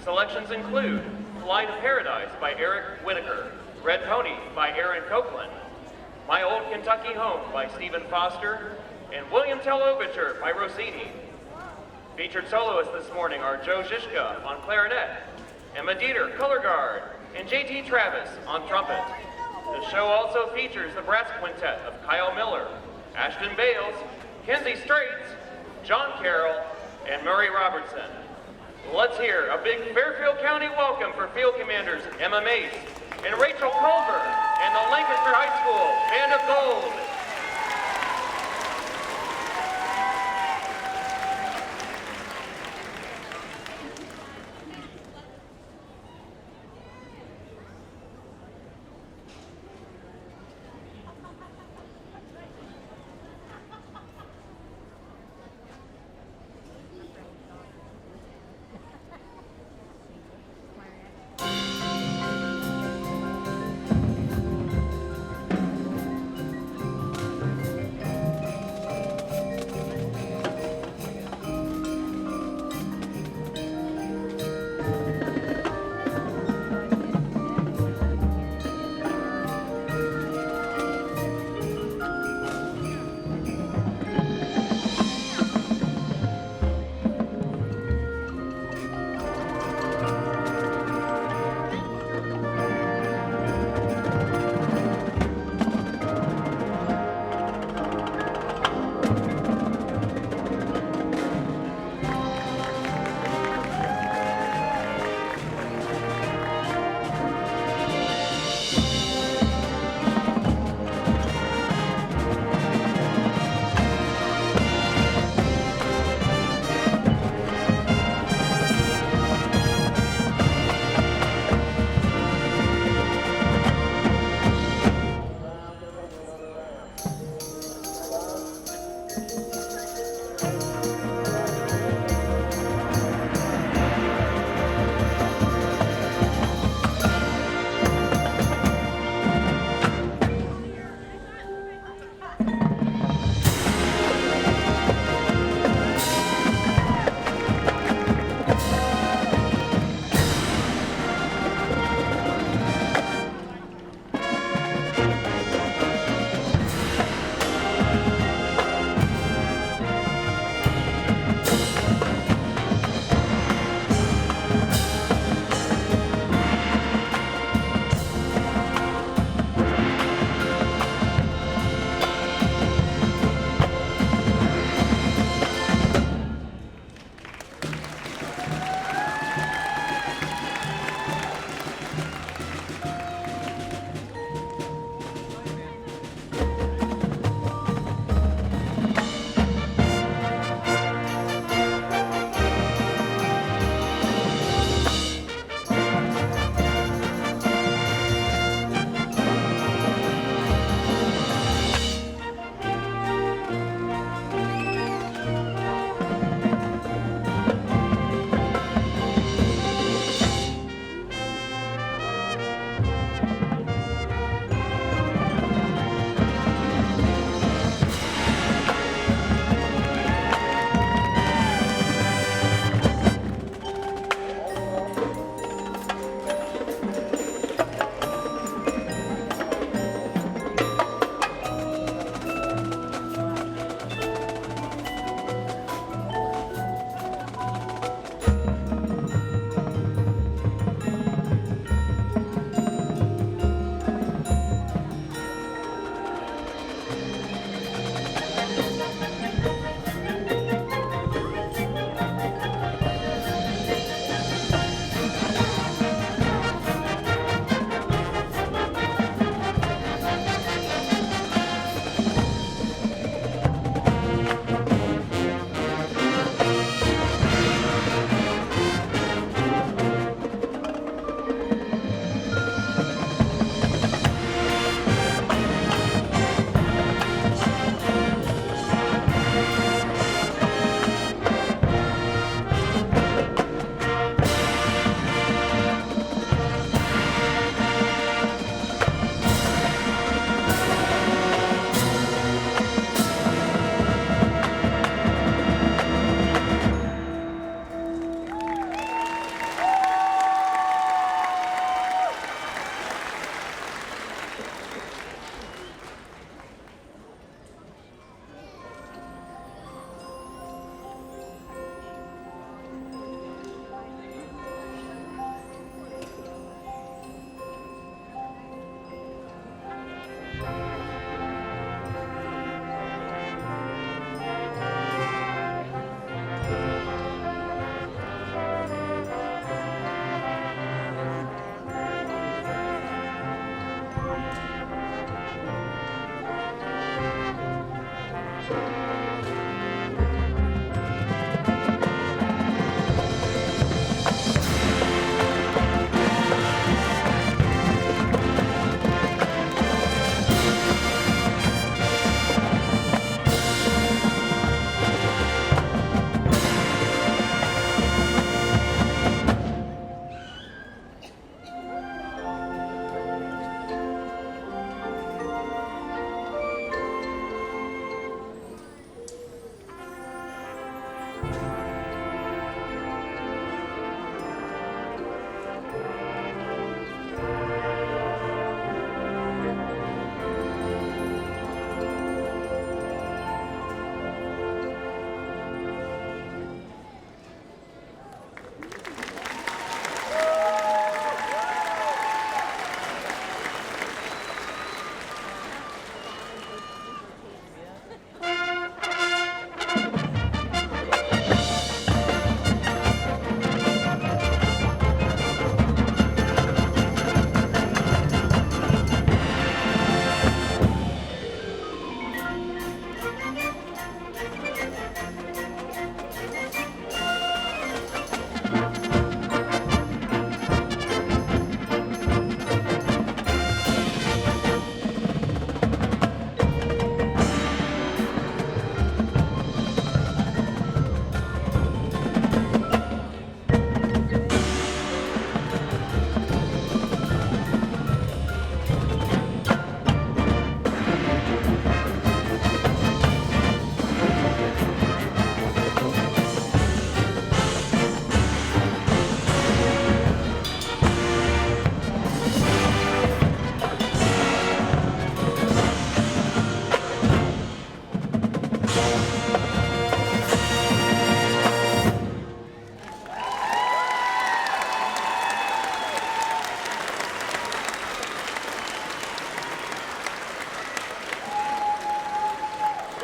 J: Selections include Fly to Paradise by Eric Whitaker, Red Pony by Aaron Copeland, My Old Kentucky Home by Stephen Foster, and William Tell Overture by Rossini. Featured soloists this morning are Joe Zizka on clarinet, Emma Dieter, color guard, and J.T. Travis on trumpet. The show also features the brass quintet of Kyle Miller, Ashton Bales, Kenzie Straits, John Carroll, and Murray Robertson. Let's hear a big Fairfield County welcome for Field Commanders Emma Mace and Rachel Culver and the Lancaster High School Band of Gold.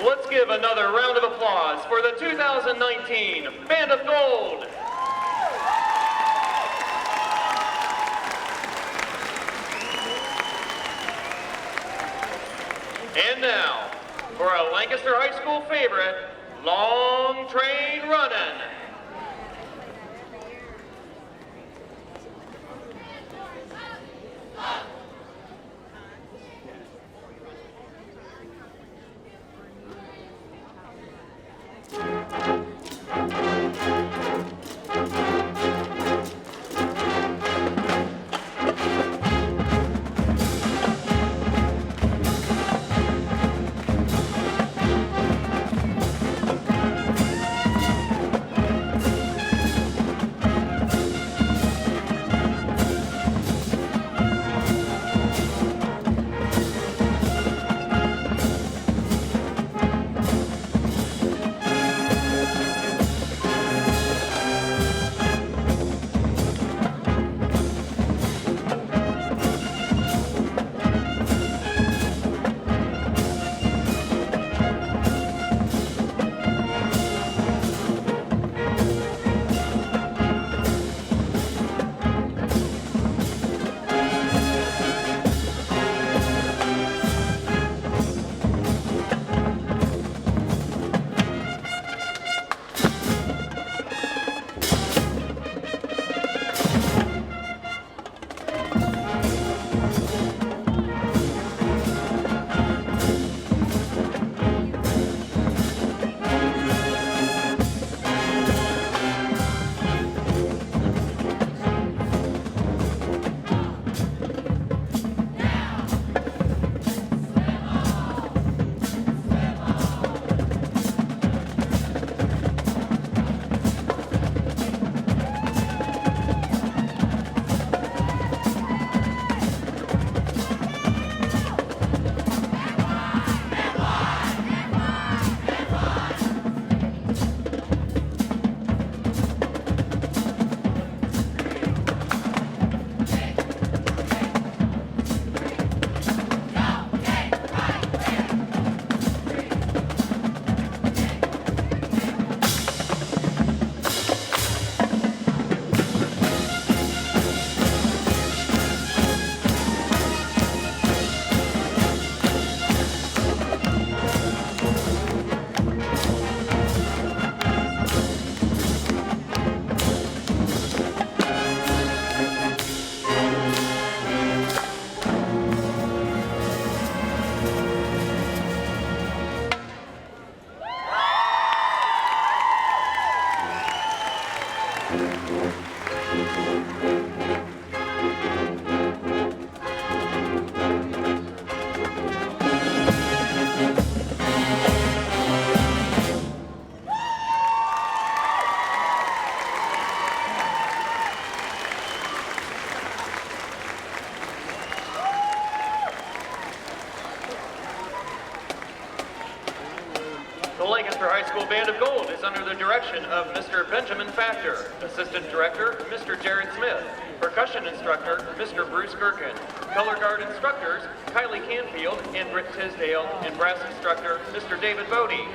J: Let's give another round of applause for the 2019 Band of Gold. And now, for a Lancaster High School favorite, Long Train Runnin'. Lancaster High School Band of Gold is under the direction of Mr. Benjamin Factor, Assistant Director, Mr. Jared Smith, Percussion Instructor, Mr. Bruce Gerken, Color Guard Instructors, Kylie Canfield and Britt Tisdale, and Brass Instructor, Mr. David Bodie.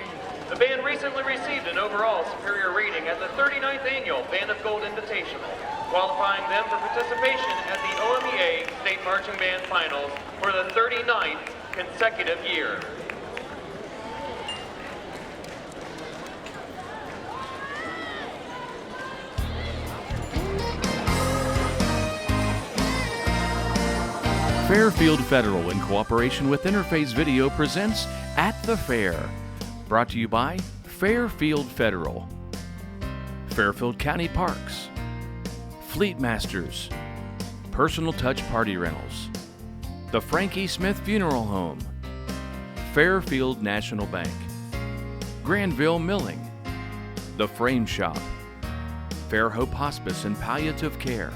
J: The band recently received an overall superior rating at the 39th Annual Band of Gold Invitational, qualifying them for participation at the OMEA State Marching Band Finals for the 39th consecutive year.
A: Fairfield Federal, in cooperation with Interface Video, presents At the Fair. Brought to you by Fairfield Federal, Fairfield County Parks, Fleet Masters, Personal Touch Party Rentals, the Frankie Smith Funeral Home, Fairfield National Bank, Granville Milling, The Frame Shop, Fairhope Hospice and Palliative Care,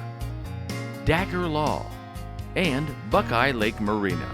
A: Dagger Law, and Buckeye Lake Marina.